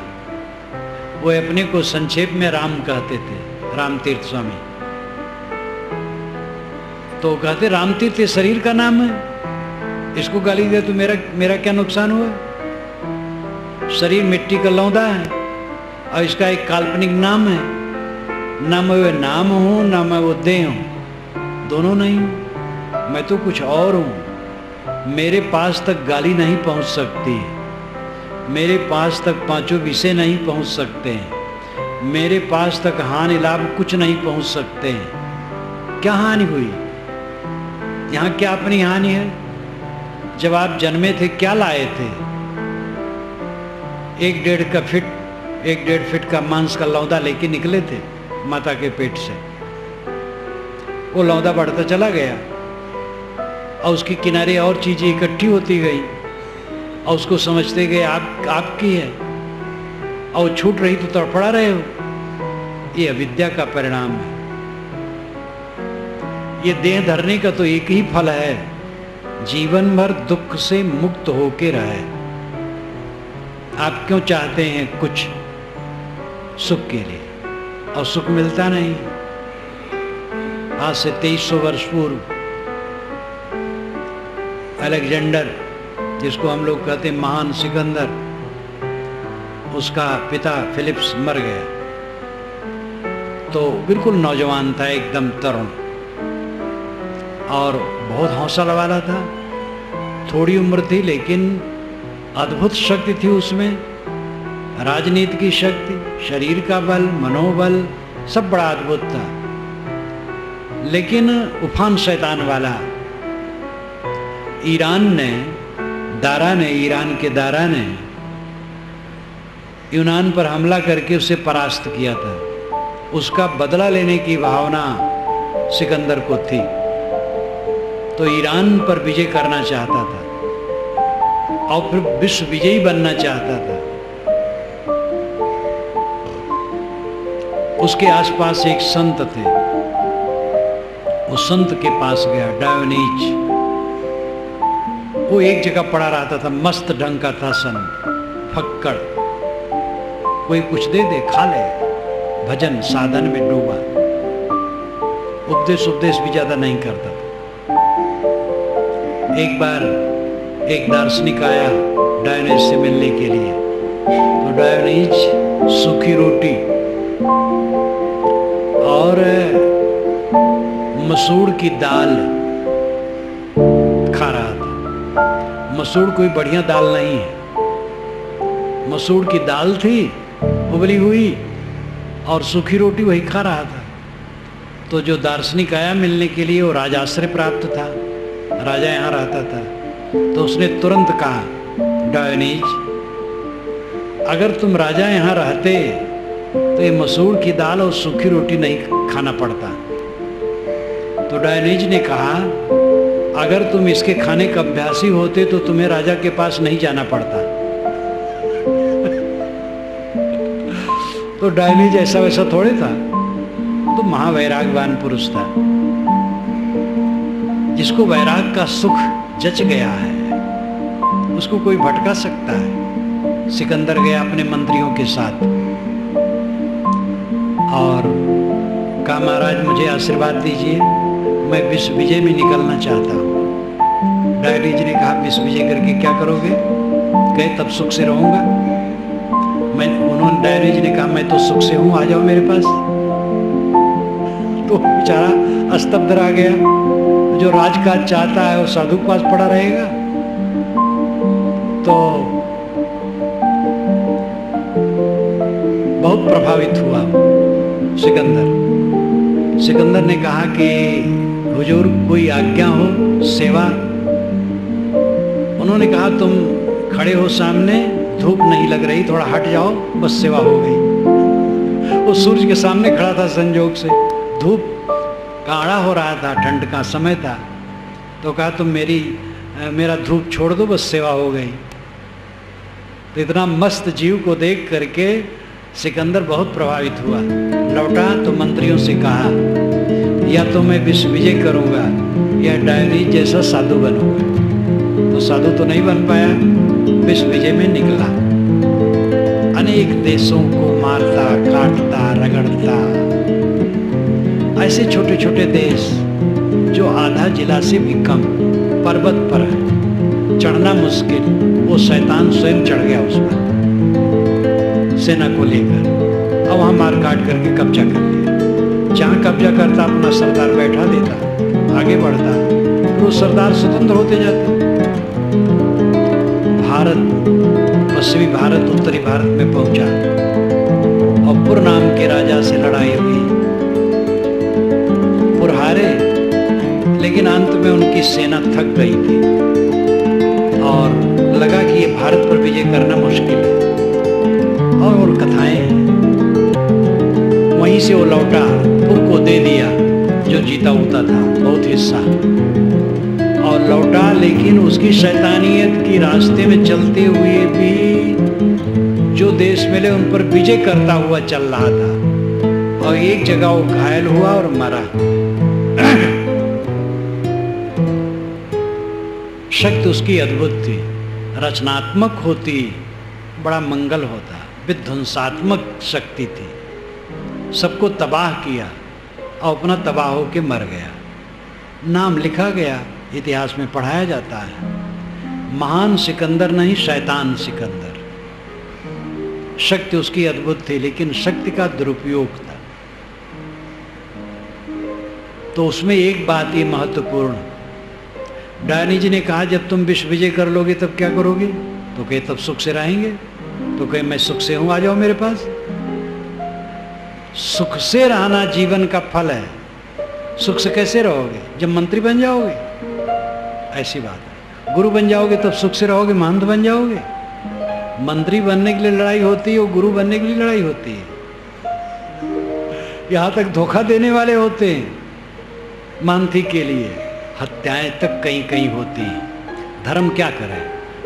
वो अपने को संक्षेप में राम कहते थे, राम तीर्थ स्वामी। तो कहते राम तीर्थ ये शरीर का नाम है, इसको गाली दे तो मेरा क्या नुकसान हुआ? शरीर मिट्टी का लौंदा है और इसका एक काल्पनिक नाम है। ना मैं वो नाम हूं, ना मैं वो देह हूं, दोनों नहीं हूं। मैं तो कुछ और हूं। मेरे पास तक गाली नहीं पहुंच सकती है, मेरे पास तक पांचों विषय नहीं पहुंच सकते हैं, मेरे पास तक हानि लाभ कुछ नहीं पहुंच सकते हैं। क्या हानि हुई? यहाँ क्या अपनी हानि है? जब आप जन्मे थे क्या लाए थे? 1.5 फीट का मांस का लौंदा लेके निकले थे माता के पेट से। वो लौंदा बढ़ता चला गया और उसके किनारे और चीजें इकट्ठी होती गई और उसको समझते गए आपकी है, और छूट रही तो तड़फड़ा रहे हो। ये अविद्या का परिणाम है। ये देह धरने का तो एक ही फल है, जीवन भर दुख से मुक्त होके रहे। आप क्यों चाहते हैं कुछ सुख के लिए, और सुख मिलता नहीं। आज से 2300 वर्ष पूर्व अलेक्जेंडर, जिसको हम लोग कहते हैं महान सिकंदर, उसका पिता फिलिप्स मर गया। तो बिल्कुल नौजवान था, एकदम तरुण, और बहुत हौसला वाला था। थोड़ी उम्र थी लेकिन अद्भुत शक्ति थी उसमें, राजनीति की शक्ति, शरीर का बल, मनोबल, सब बड़ा अद्भुत था। लेकिन उफान शैतान वाला ईरान के दारा ने यूनान पर हमला करके उसे परास्त किया था। उसका बदला लेने की भावना सिकंदर को थी, तो ईरान पर विजय करना चाहता था और फिर विश्व विजयी बनना चाहता था। उसके आसपास एक संत थे, उस संत के पास गया, डायोनीज। वो एक जगह पड़ा रहता था, मस्त ढंग का था संत, फक्कड़। कोई कुछ दे दे खा ले, भजन साधन में डूबा, उपदेश भी ज्यादा नहीं करता था। एक बार एक दार्शनिक आया डायोनीज से मिलने के लिए, तो डायोनीज सूखी रोटी और मसूर की दाल खा रहा था। मसूर कोई बढ़िया दाल नहीं है, मसूर की दाल थी उबली हुई, और सूखी रोटी वही खा रहा था। तो जो दार्शनिक आया मिलने के लिए, वो राजाश्रय प्राप्त था, राजा यहाँ रहता था। तो उसने तुरंत कहा, डायोनीज, अगर तुम राजा यहाँ रहते तो ये मसूर की दाल और सूखी रोटी नहीं खाना पड़ता। तो डायोनीज ने कहा, अगर तुम इसके खाने का अभ्यासी होते तो तुम्हें राजा के पास नहीं जाना पड़ता। तो डायोनीज ऐसा वैसा थोड़े था, तो महावैरागवान पुरुष था, जिसको वैराग का सुख जच गया है, उसको कोई भटका सकता है। सिकंदर गया अपने मंत्रियों के साथ और कहा, महाराज मुझे आशीर्वाद दीजिए, मैं विश्व विजय में निकलना चाहता हूँ। डायोनीज ने कहा, विश्व विजय करके क्या करोगे? कहे, तब सुख से रहूंगा। डायोनीज ने कहा, मैं तो सुख से हूं, आ जाओ मेरे पास। तो बेचारा स्तब्ध रह गया। जो राजकाज चाहता है वो साधु के पास पड़ा रहेगा। तो बहुत प्रभावित हुआ सिकंदर ने कहा कि हुजूर कोई आज्ञा हो, सेवा। उन्होंने कहा, तुम खड़े हो सामने, धूप नहीं लग रही, थोड़ा हट जाओ, बस सेवा हो गई। वो सूर्य के सामने खड़ा था, संजोग से धूप काढ़ा हो रहा था, ठंड का समय था। तो कहा, तुम मेरा धूप छोड़ दो, बस सेवा हो गई। तो इतना मस्त जीव को देख करके सिकंदर बहुत प्रभावित हुआ। लौटा तो मंत्रियों से कहा, या तो मैं विश्व विजय करूंगा या डायोनीज जैसा साधु बनूंगा। तो साधु तो नहीं बन पाया, विश्व विजय में निकला। अनेक देशों को मारता, काटता, रगड़ता। ऐसे छोटे छोटे देश जो आधा जिला से भी कम पर्वत पर है, चढ़ना मुश्किल, वो शैतान स्वयं चढ़ गया उस पर सेना को लेकर, और वहां मार काट करके कब्जा कर लिया। जहां कब्जा करता अपना सरदार बैठा देता, आगे बढ़ता, तो सरदार स्वतंत्र होते जाते। भारत, पश्चिमी भारत उत्तरी भारत में पहुंचा और पुर नाम के राजा से लड़ाई हुई। पुर हारे, लेकिन अंत में उनकी सेना थक गई थी। ये भारत पर विजय करना मुश्किल है। और कथाएं हैं। वहीं से वो लौटा, पुर को दे दिया जो जीता होता था बहुत हिस्सा, और लौटा, लेकिन उसकी शैतानियत की रास्ते में चलते हुए भी जो देश मिले उन पर विजय करता हुआ चल रहा था, और एक जगह वो घायल हुआ और मरा। शक्ति उसकी अद्भुत थी, रचनात्मक होती बड़ा मंगल होता, विध्वंसात्मक शक्ति थी, सबको तबाह किया और अपना तबाह होके मर गया। नाम लिखा गया, इतिहास में पढ़ाया जाता है, महान सिकंदर नहीं शैतान सिकंदर। शक्ति उसकी अद्भुत थी, लेकिन शक्ति का दुरुपयोग था। तो उसमें एक बात ये महत्वपूर्ण, डायनी ने कहा जब तुम विश्व विजय कर लोगे तब क्या करोगे? तो कहे तब सुख से रहेंगे। तो कहे मैं सुख से हूं, आ जाओ मेरे पास। सुख से रहना जीवन का फल है। सुख से कैसे रहोगे? जब मंत्री बन जाओगे, ऐसी बात है। गुरु बन जाओगे तब सुख से रहोगे, महंत बन जाओगे। मंत्री बनने के लिए लड़ाई होती है और गुरु बनने के लिए लड़ाई होती है। यहां तक धोखा देने वाले होते हैं महंती के लिए, हत्याएं तक कहीं कहीं होती हैं। धर्म क्या करे?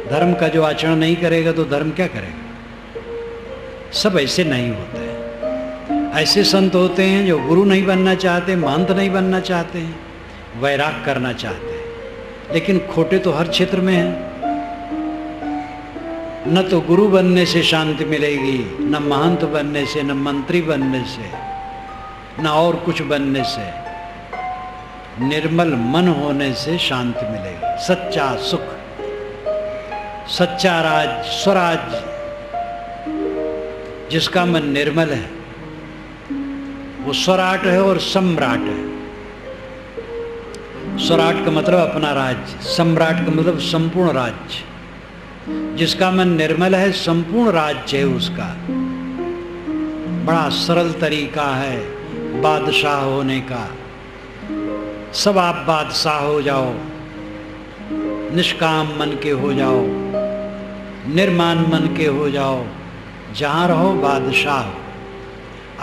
धर्म का जो आचरण नहीं करेगा तो धर्म क्या करेगा? सब ऐसे नहीं होते हैं। ऐसे संत होते हैं जो गुरु नहीं बनना चाहते, महंत नहीं बनना चाहते हैं, वैराग करना चाहते हैं, लेकिन खोटे तो हर क्षेत्र में हैं। न तो गुरु बनने से शांति मिलेगी, न महंत बनने से, न मंत्री बनने से, न और कुछ बनने से। निर्मल मन होने से शांति मिलेगी, सच्चा सुख, सच्चा राज, स्वराज। जिसका मन निर्मल है वो स्वराट है और सम्राट है। स्वराट का मतलब अपना राज्य, सम्राट का मतलब संपूर्ण राज्य। जिसका मन निर्मल है, संपूर्ण राज्य है उसका। बड़ा सरल तरीका है बादशाह होने का। सब आप बादशाह हो जाओ, निष्काम मन के हो जाओ, निर्माण मन के हो जाओ, जहां रहो बादशाह हो।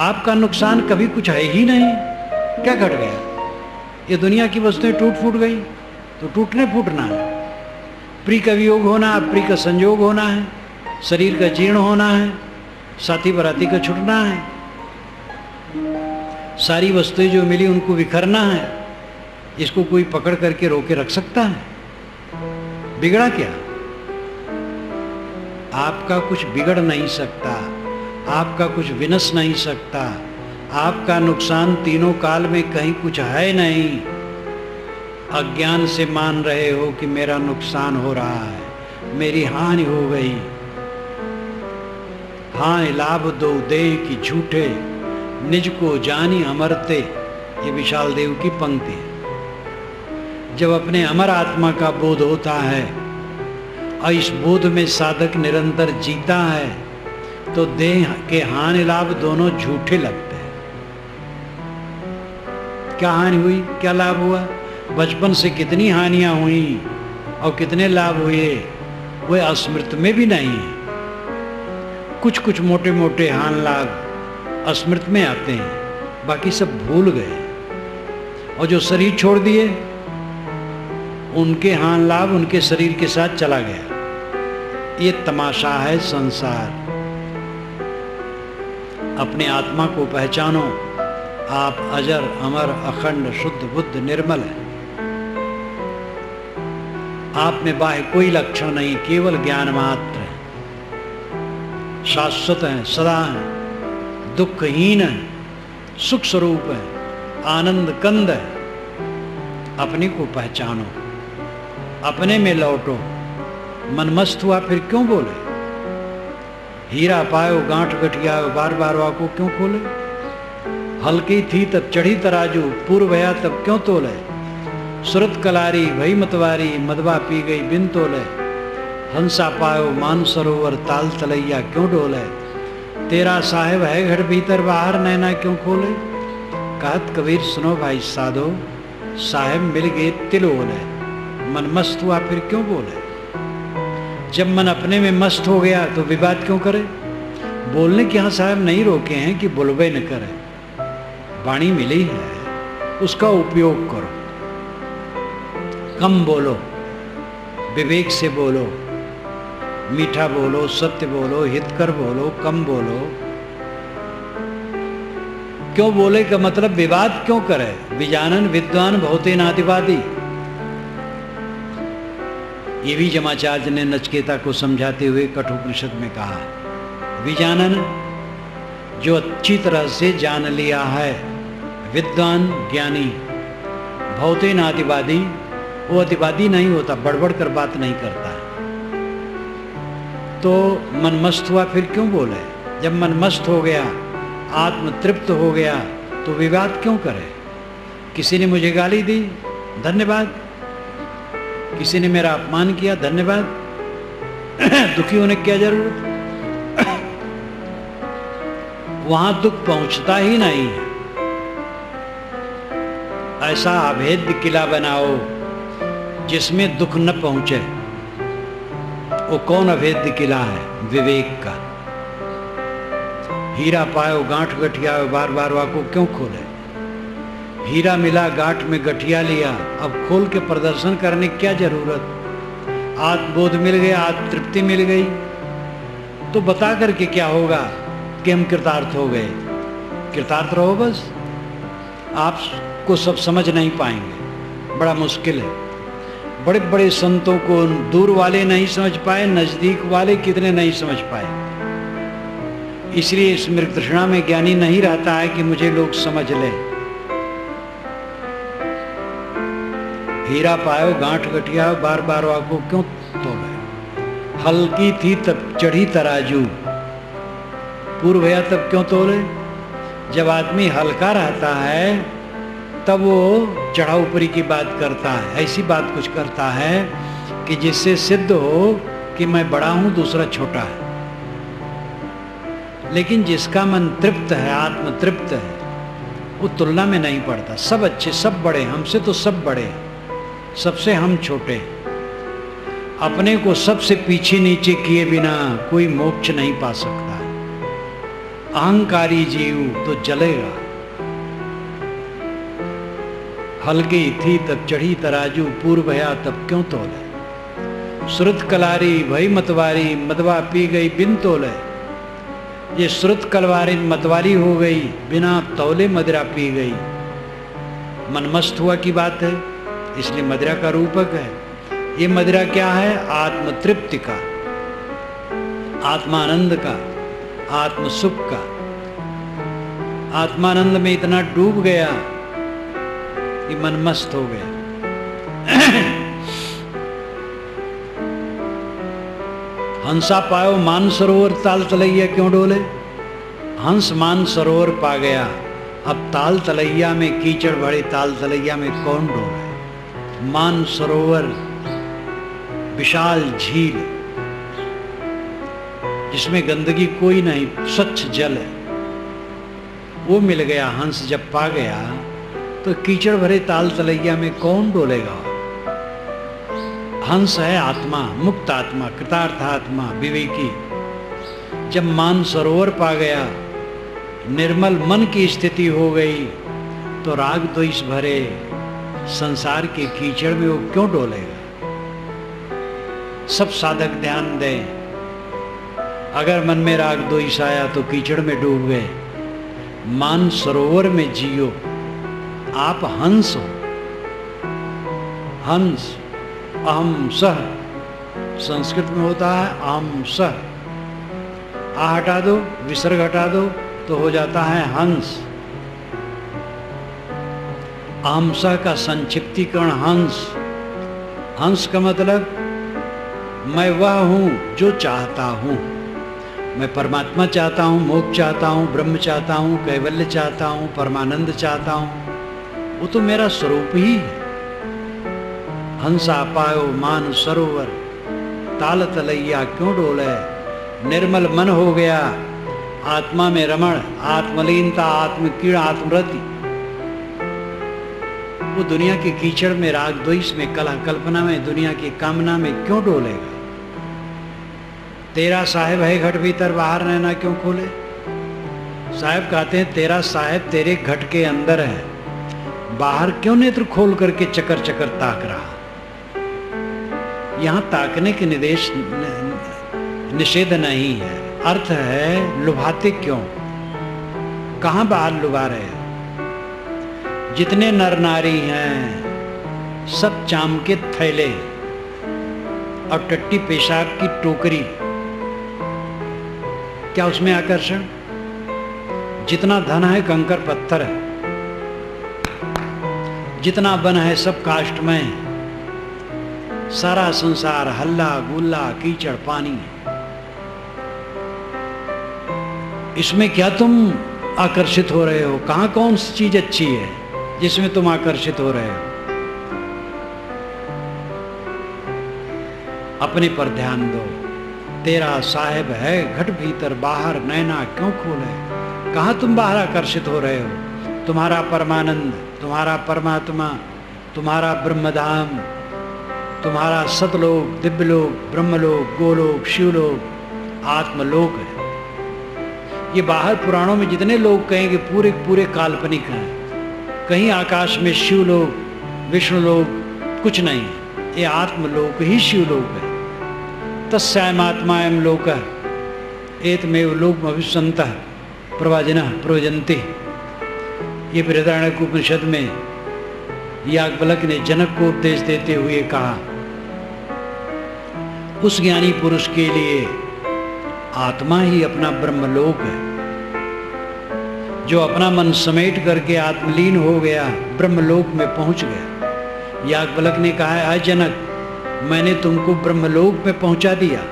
आपका नुकसान कभी कुछ है ही नहीं। क्या घट गया? ये दुनिया की वस्तुएं टूट फूट गई तो टूटने फूटना है। प्रिय का वियोग होना, अप्रिय का संयोग होना है, शरीर का जीर्ण होना है, साथी बराती का छूटना है। सारी वस्तुएं जो मिली उनको बिखरना है। इसको कोई पकड़ करके रोके रख सकता है? बिगड़ा क्या? आपका कुछ बिगड़ नहीं सकता, आपका कुछ विनश नहीं सकता। आपका नुकसान तीनों काल में कहीं कुछ है नहीं। अज्ञान से मान रहे हो कि मेरा नुकसान हो रहा है, मेरी हानि हो गई। हानि लाभ दो देह की झूठे, निज को जानी अमरते। ये विशाल देव की पंक्ति है। जब अपने अमर आत्मा का बोध होता है और इस बोध में साधक निरंतर जीता है, तो देह के हानि लाभ दोनों झूठे लगते हैं। क्या हानि हुई, क्या लाभ हुआ? बचपन से कितनी हानियां हुई और कितने लाभ हुए, वह स्मृति में भी नहीं है। कुछ कुछ मोटे मोटे हानि लाभ स्मृति में आते हैं, बाकी सब भूल गए। और जो शरीर छोड़ दिए, उनके हानि लाभ उनके शरीर के साथ चला गया। ये तमाशा है संसार। अपने आत्मा को पहचानो। आप अजर अमर अखंड शुद्ध बुद्ध निर्मल है। आप में बाह्य कोई लक्षण नहीं, केवल ज्ञान मात्र है। शाश्वत है, सदा है, दुखहीन है, सुख स्वरूप है, आनंद कंद है। अपने को पहचानो, अपने में लौटो। मन मस्त हुआ फिर क्यों बोले? हीरा पायो गांठ गठियाओ, बार बार वाको क्यों खोले? हल्की थी तब चढ़ी तराजू, पूर्व भया तब क्यों तोले? सुरत कलारी भई मतवारी, मदवा पी गई बिन तोले। हंसा पायो मान सरोवर, ताल तलैया क्यों डोले? तेरा साहेब है घर भीतर, बाहर नैना क्यों खोले? कहत कबीर सुनो भाई साधो, साहेब मिल गए तिल ओले। मन मस्त हुआ फिर क्यों बोले? जब मन अपने में मस्त हो गया तो विवाद क्यों करे? बोलने के यहाँ साहब नहीं रोके हैं कि बुलबे न करे। वाणी मिली है, उसका उपयोग करो, कम बोलो, विवेक से बोलो, मीठा बोलो, सत्य बोलो, हितकर बोलो, कम बोलो। क्यों बोले का मतलब विवाद क्यों करे? विजानन विद्वान बहुते नातिवादी। ये भी जमाचार्य ने नचिकेता को समझाते हुए कठोपनिषद में कहा, विजानन जो अच्छी तरह से जान लिया है, विद्वान ज्ञानी, बहुते नातिवादी, वो अतिवादी नहीं होता, बड़बड़ कर बात नहीं करता। तो मन मस्त हुआ फिर क्यों बोले? जब मन मस्त हो गया, आत्म तृप्त हो गया, तो विवाद क्यों करे? किसी ने मुझे गाली दी, धन्यवाद। किसी ने मेरा अपमान किया, धन्यवाद। दुखी होने की क्या जरूरत? वहां दुख पहुंचता ही नहीं है। ऐसा अभेद्य किला बनाओ जिसमें दुख न पहुंचे। वो कौन अभेद्य किला है? विवेक का। हीरा पायो गांठ गठिया, बार बार वाको क्यों खोले? हीरा मिला, गांठ में गठिया लिया, अब खोल के प्रदर्शन करने की क्या जरूरत? आत्मबोध मिल गया, आत्म तृप्ति मिल गई, तो बता करके क्या होगा कि हम कृतार्थ हो गए? कृतार्थ रहो बस। आपको सब समझ नहीं पाएंगे, बड़ा मुश्किल है। बड़े बड़े संतों को दूर वाले नहीं समझ पाए, नजदीक वाले कितने नहीं समझ पाए। इसलिए इस मृग तृष्णा में ज्ञानी नहीं रहता है कि मुझे लोग समझ ले। हीरा पायो गांठ गठिया, बार बार वाको क्यों तोले? हल्की थी तब चढ़ी तराजू, पूर्व भया तब क्यों तोले? जब आदमी हल्का रहता है तब वो चढ़ा ऊपरी की बात करता है, ऐसी बात कुछ करता है कि जिससे सिद्ध हो कि मैं बड़ा हूं, दूसरा छोटा है। लेकिन जिसका मन तृप्त है, आत्म तृप्त है, वो तुलना में नहीं पड़ता। सब अच्छे, सब बड़े, हमसे तो सब बड़े, सबसे हम छोटे। अपने को सबसे पीछे नीचे किए बिना कोई मोक्ष नहीं पा सकता। अहंकारी जीव तो जलेगा। हल्की थी तब चढ़ी तराजू, पूर्व भया तब क्यों तोले? श्रुत कलारी भई मतवारी, मदवा पी गई बिन तोले। ये श्रुत कलवारी मतवारी हो गई, बिना तौले मदिरा पी गई। मन मस्त हुआ की बात है, इसलिए मदिरा का रूपक है। ये मदिरा क्या है? आत्म तृप्ति का, आत्मानंद का, आत्म सुख का। आत्मानंद में इतना डूब गया कि मन मस्त हो गया। हंसा पायो मान सरोवर, ताल तलैया क्यों डोले? हंस मान सरोवर पा गया, अब ताल तलैया में कीचड़ भरे ताल तलैया में कौन डोले? मान सरोवर विशाल झील जिसमें गंदगी कोई नहीं, स्वच्छ जल है, वो मिल गया। हंस जब पा गया तो कीचड़ भरे ताल तलैया में कौन डोलेगा? हंस है आत्मा, मुक्त आत्मा, कृतार्थ आत्मा, विवेकी। जब मान सरोवर पा गया, निर्मल मन की स्थिति हो गई, तो राग द्वेष भरे संसार के कीचड़ में वो क्यों डोलेगा? सब साधक ध्यान दें। अगर मन में राग द्वेष आया तो कीचड़ में डूब गए। मान सरोवर में जियो, आप हंस हो। हंस अहम सह संस्कृत में होता है अहम सह। आ हटा दो, विसर्ग हटा दो तो हो जाता है हंस। अहम सह का संक्षिप्तीकरण हंस। हंस का मतलब मैं वह हूं जो चाहता हूं। मैं परमात्मा चाहता हूं, मोक्ष चाहता हूं, ब्रह्म चाहता हूं, कैवल्य चाहता हूं, परमानंद चाहता हूं। वो तो मेरा स्वरूप ही है। हंसा पायो मान सरोवर, ताल तलैया क्यों डोले? निर्मल मन हो गया, आत्मा में रमण, आत्मलीनता, आत्मकीर्ण, आत्मरति। वो दुनिया के कीचड़ में, राग द्वेष में, कला कल्पना में, दुनिया की कामना में क्यों डोलेगा? तेरा साहेब है घट भीतर, बाहर नैना क्यों खोले? साहेब कहते हैं तेरा साहेब तेरे घट के अंदर है, बाहर क्यों नेत्र खोल करके चकर चकर ताक रहा? यहां ताकने के निषेध नहीं है, अर्थ है लुभाते क्यों? कहां बाहर लुभा रहे हो? जितने नर नारी हैं सब चाम के थैले और टट्टी पेशाब की टोकरी, क्या उसमें आकर्षण? जितना धन है कंकर पत्थर है, जितना बन है सब काष्ठमय, सारा संसार हल्ला गुल्ला कीचड़ पानी। इसमें क्या तुम आकर्षित हो रहे हो? कहां कौन सी चीज अच्छी है जिसमें तुम आकर्षित हो रहे हो? अपने पर ध्यान दो। तेरा साहेब है घट भीतर, बाहर नैना क्यों खोले? कहां तुम बाहर आकर्षित हो रहे हो? तुम्हारा परमानंद, तुम्हारा परमात्मा, तुम्हारा ब्रह्मधाम, तुम्हारा सतलोक, दिव्यलोक, ब्रह्मलोक, गोलोक, शिवलोक, आत्मलोक है। ये बाहर पुराणों में जितने लोग कहेंगे पूरे पूरे काल्पनिक हैं। कहीं आकाश में शिवलोक, विष्णुलोक कुछ नहीं है, ये आत्मलोक ही शिवलोक है। तस्यायमात्मायं लोकः एतमेव लोकमभिसन्तः प्रवाजिनः प्रवजन्ति। ये बृहदारण्यक उपनिषद में याज्ञवल्क्य ने जनक को उपदेश देते हुए कहा, उस ज्ञानी पुरुष के लिए आत्मा ही अपना ब्रह्मलोक है, जो अपना मन समेट करके आत्मलीन हो गया, ब्रह्मलोक में पहुंच गया। याज्ञवल्क्य ने कहा, अय जनक, मैंने तुमको ब्रह्मलोक में पहुंचा दिया।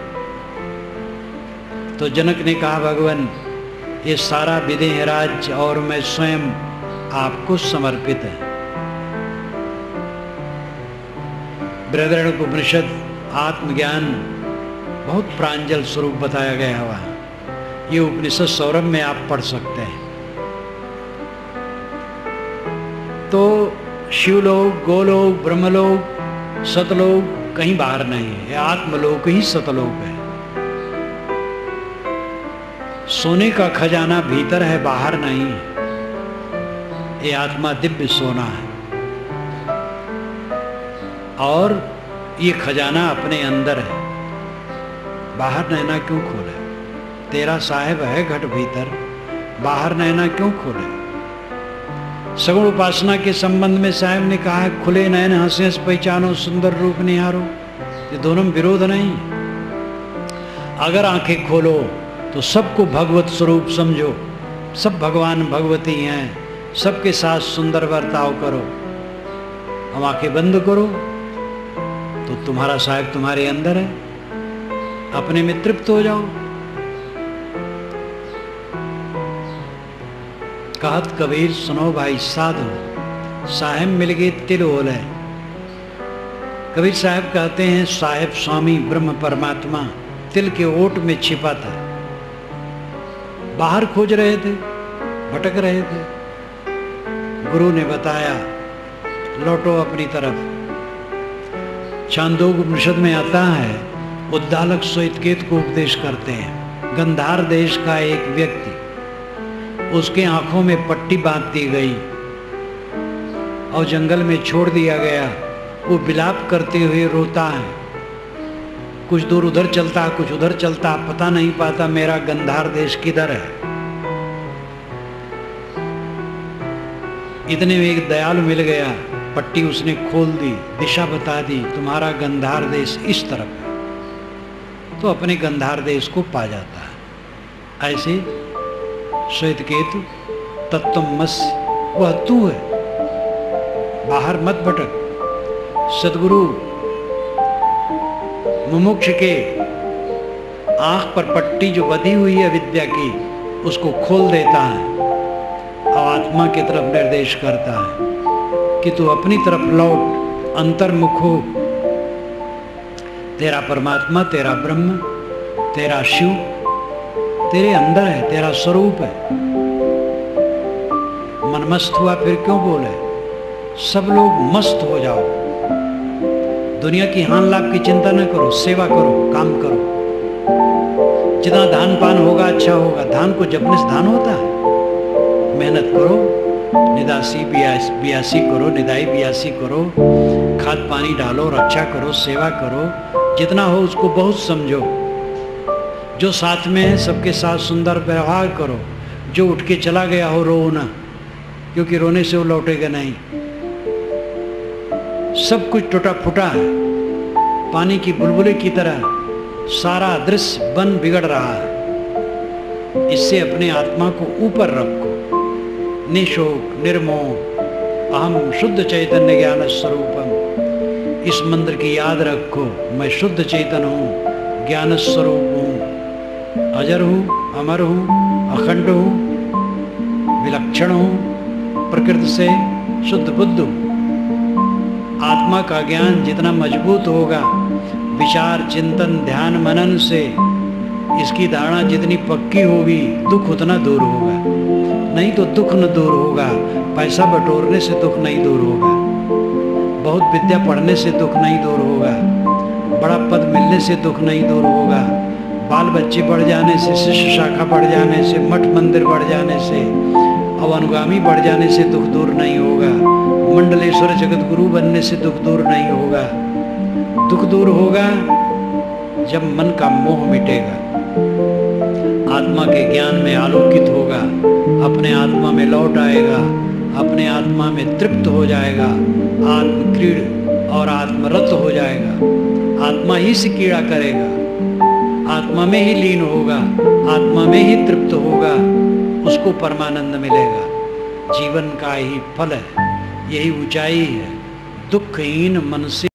तो जनक ने कहा, भगवान ये सारा विदेह राज्य और मैं स्वयं आपको समर्पित है। बृहदारण्यक उपनिषद आत्मज्ञान बहुत प्रांजल स्वरूप बताया गया हुआ है। ये उपनिषद सौरभ में आप पढ़ सकते हैं। तो शिवलोक, गोलोक, ब्रह्मलोक, सतलोक कहीं बाहर नहीं है, ये आत्मलोक ही सतलोक है। सोने का खजाना भीतर है, बाहर नहीं है। ये आत्मा दिव्य सोना है और ये खजाना अपने अंदर है, बाहर नैना क्यों खोले? तेरा साहेब है घट भीतर, बाहर नैना क्यों खोले? सगुण उपासना के संबंध में साहब ने कहा है, खुले नयन हंसे हंस पहचानो, सुंदर रूप निहारो। ये दोनों में विरोध नहीं। अगर आंखें खोलो तो सबको भगवत स्वरूप समझो, सब भगवान भगवती हैं, सबके साथ सुंदर बर्ताव करो। अब आंखें बंद करो तो तुम्हारा साहेब तुम्हारे अंदर है, अपने में तृप्त हो जाओ। कहत कबीर सुनो भाई साधु, साहेब मिल गए तिल ओले। कबीर साहब कहते हैं, साहेब स्वामी ब्रह्म परमात्मा तिल के ओट में छिपा था। बाहर खोज रहे थे, भटक रहे थे। गुरु ने बताया, लौटो अपनी तरफ। छांदोग्य उपनिषद में आता है, उद्दालक श्वेतकेतु को उपदेश करते हैं। गंधार देश का एक व्यक्ति, उसके आंखों में पट्टी बांध दी गई और जंगल में छोड़ दिया गया। वो विलाप करते हुए रोता है, कुछ दूर उधर चलता, कुछ उधर चलता, पता नहीं पाता मेरा गंधार देश किधर है। इतने में एक दयालु मिल गया, पट्टी उसने खोल दी, दिशा बता दी, तुम्हारा गंधार देश इस तरफ है। तो अपने गंधार देश को पा जाता है। ऐसे श्वेतकेतु तत्त्वमसि, वह तू है, बाहर मत भटक। सदगुरु मुमुक्ष के आंख पर पट्टी जो बंधी हुई है विद्या की, उसको खोल देता है और आत्मा की तरफ निर्देश करता है कि तू अपनी तरफ लौट, अंतर्मुख हो। तेरा परमात्मा, तेरा ब्रह्म, तेरा शिव तेरे अंदर है, तेरा स्वरूप है। मन मस्त हुआ फिर क्यों बोले? सब लोग मस्त हो जाओ, दुनिया की हान लाभ की चिंता न करो, सेवा करो, काम करो। जितना धान पान होगा अच्छा होगा। धान को जपने से धान होता है। मेहनत करो, निदासी बियासी करो, निदाई बियासी करो, खाद पानी डालो, रक्षा करो, सेवा करो, जितना हो उसको बहुत समझो। जो साथ में है सबके साथ सुंदर व्यवहार करो। जो उठ के चला गया हो रो ना, क्योंकि रोने से वो लौटेगा नहीं। सब कुछ टूटा फूटा है, पानी की बुलबुले की तरह सारा दृश्य बन बिगड़ रहा है। इससे अपने आत्मा को ऊपर रखो, निशोक निर्मोह अहम शुद्ध चैतन्य ज्ञान स्वरूपम। इस मंत्र की याद रखो, मैं शुद्ध चेतन हूँ, ज्ञान स्वरूप हूँ, अजर हूँ, अमर हूँ, अखंड हूँ, विलक्षण हूँ, प्रकृति से शुद्ध बुद्ध हूँ। आत्मा का ज्ञान जितना मजबूत होगा, विचार चिंतन ध्यान मनन से इसकी धारणा जितनी पक्की होगी, दुख उतना दूर होगा। नहीं तो दुख न दूर होगा। पैसा बटोरने से दुख नहीं दूर होगा, बहुत विद्या पढ़ने से दुख नहीं दूर होगा, बड़ा पद मिलने से दुख नहीं दूर होगा, बाल बच्चे बढ़ जाने से, शिष्य शाखा बढ़ जाने से, मठ मंदिर बढ़ जाने से, अब अनुगामी बढ़ जाने से दुख दूर नहीं होगा, मंडलेश्वर जगत गुरु बनने से दुख दूर नहीं होगा। दुख दूर होगा जब मन का मोह मिटेगा, आत्मा के ज्ञान में आलोकित होगा, अपने आत्मा में लौट आएगा, अपने आत्मा में तृप्त हो जाएगा, आत्मक्रीड़ और आत्मरत हो जाएगा। आत्मा ही से कीड़ा करेगा, आत्मा में ही लीन होगा, आत्मा में ही तृप्त होगा, उसको परमानंद मिलेगा। जीवन का ही फल है, यही ऊंचाई है। दुखहीन मन से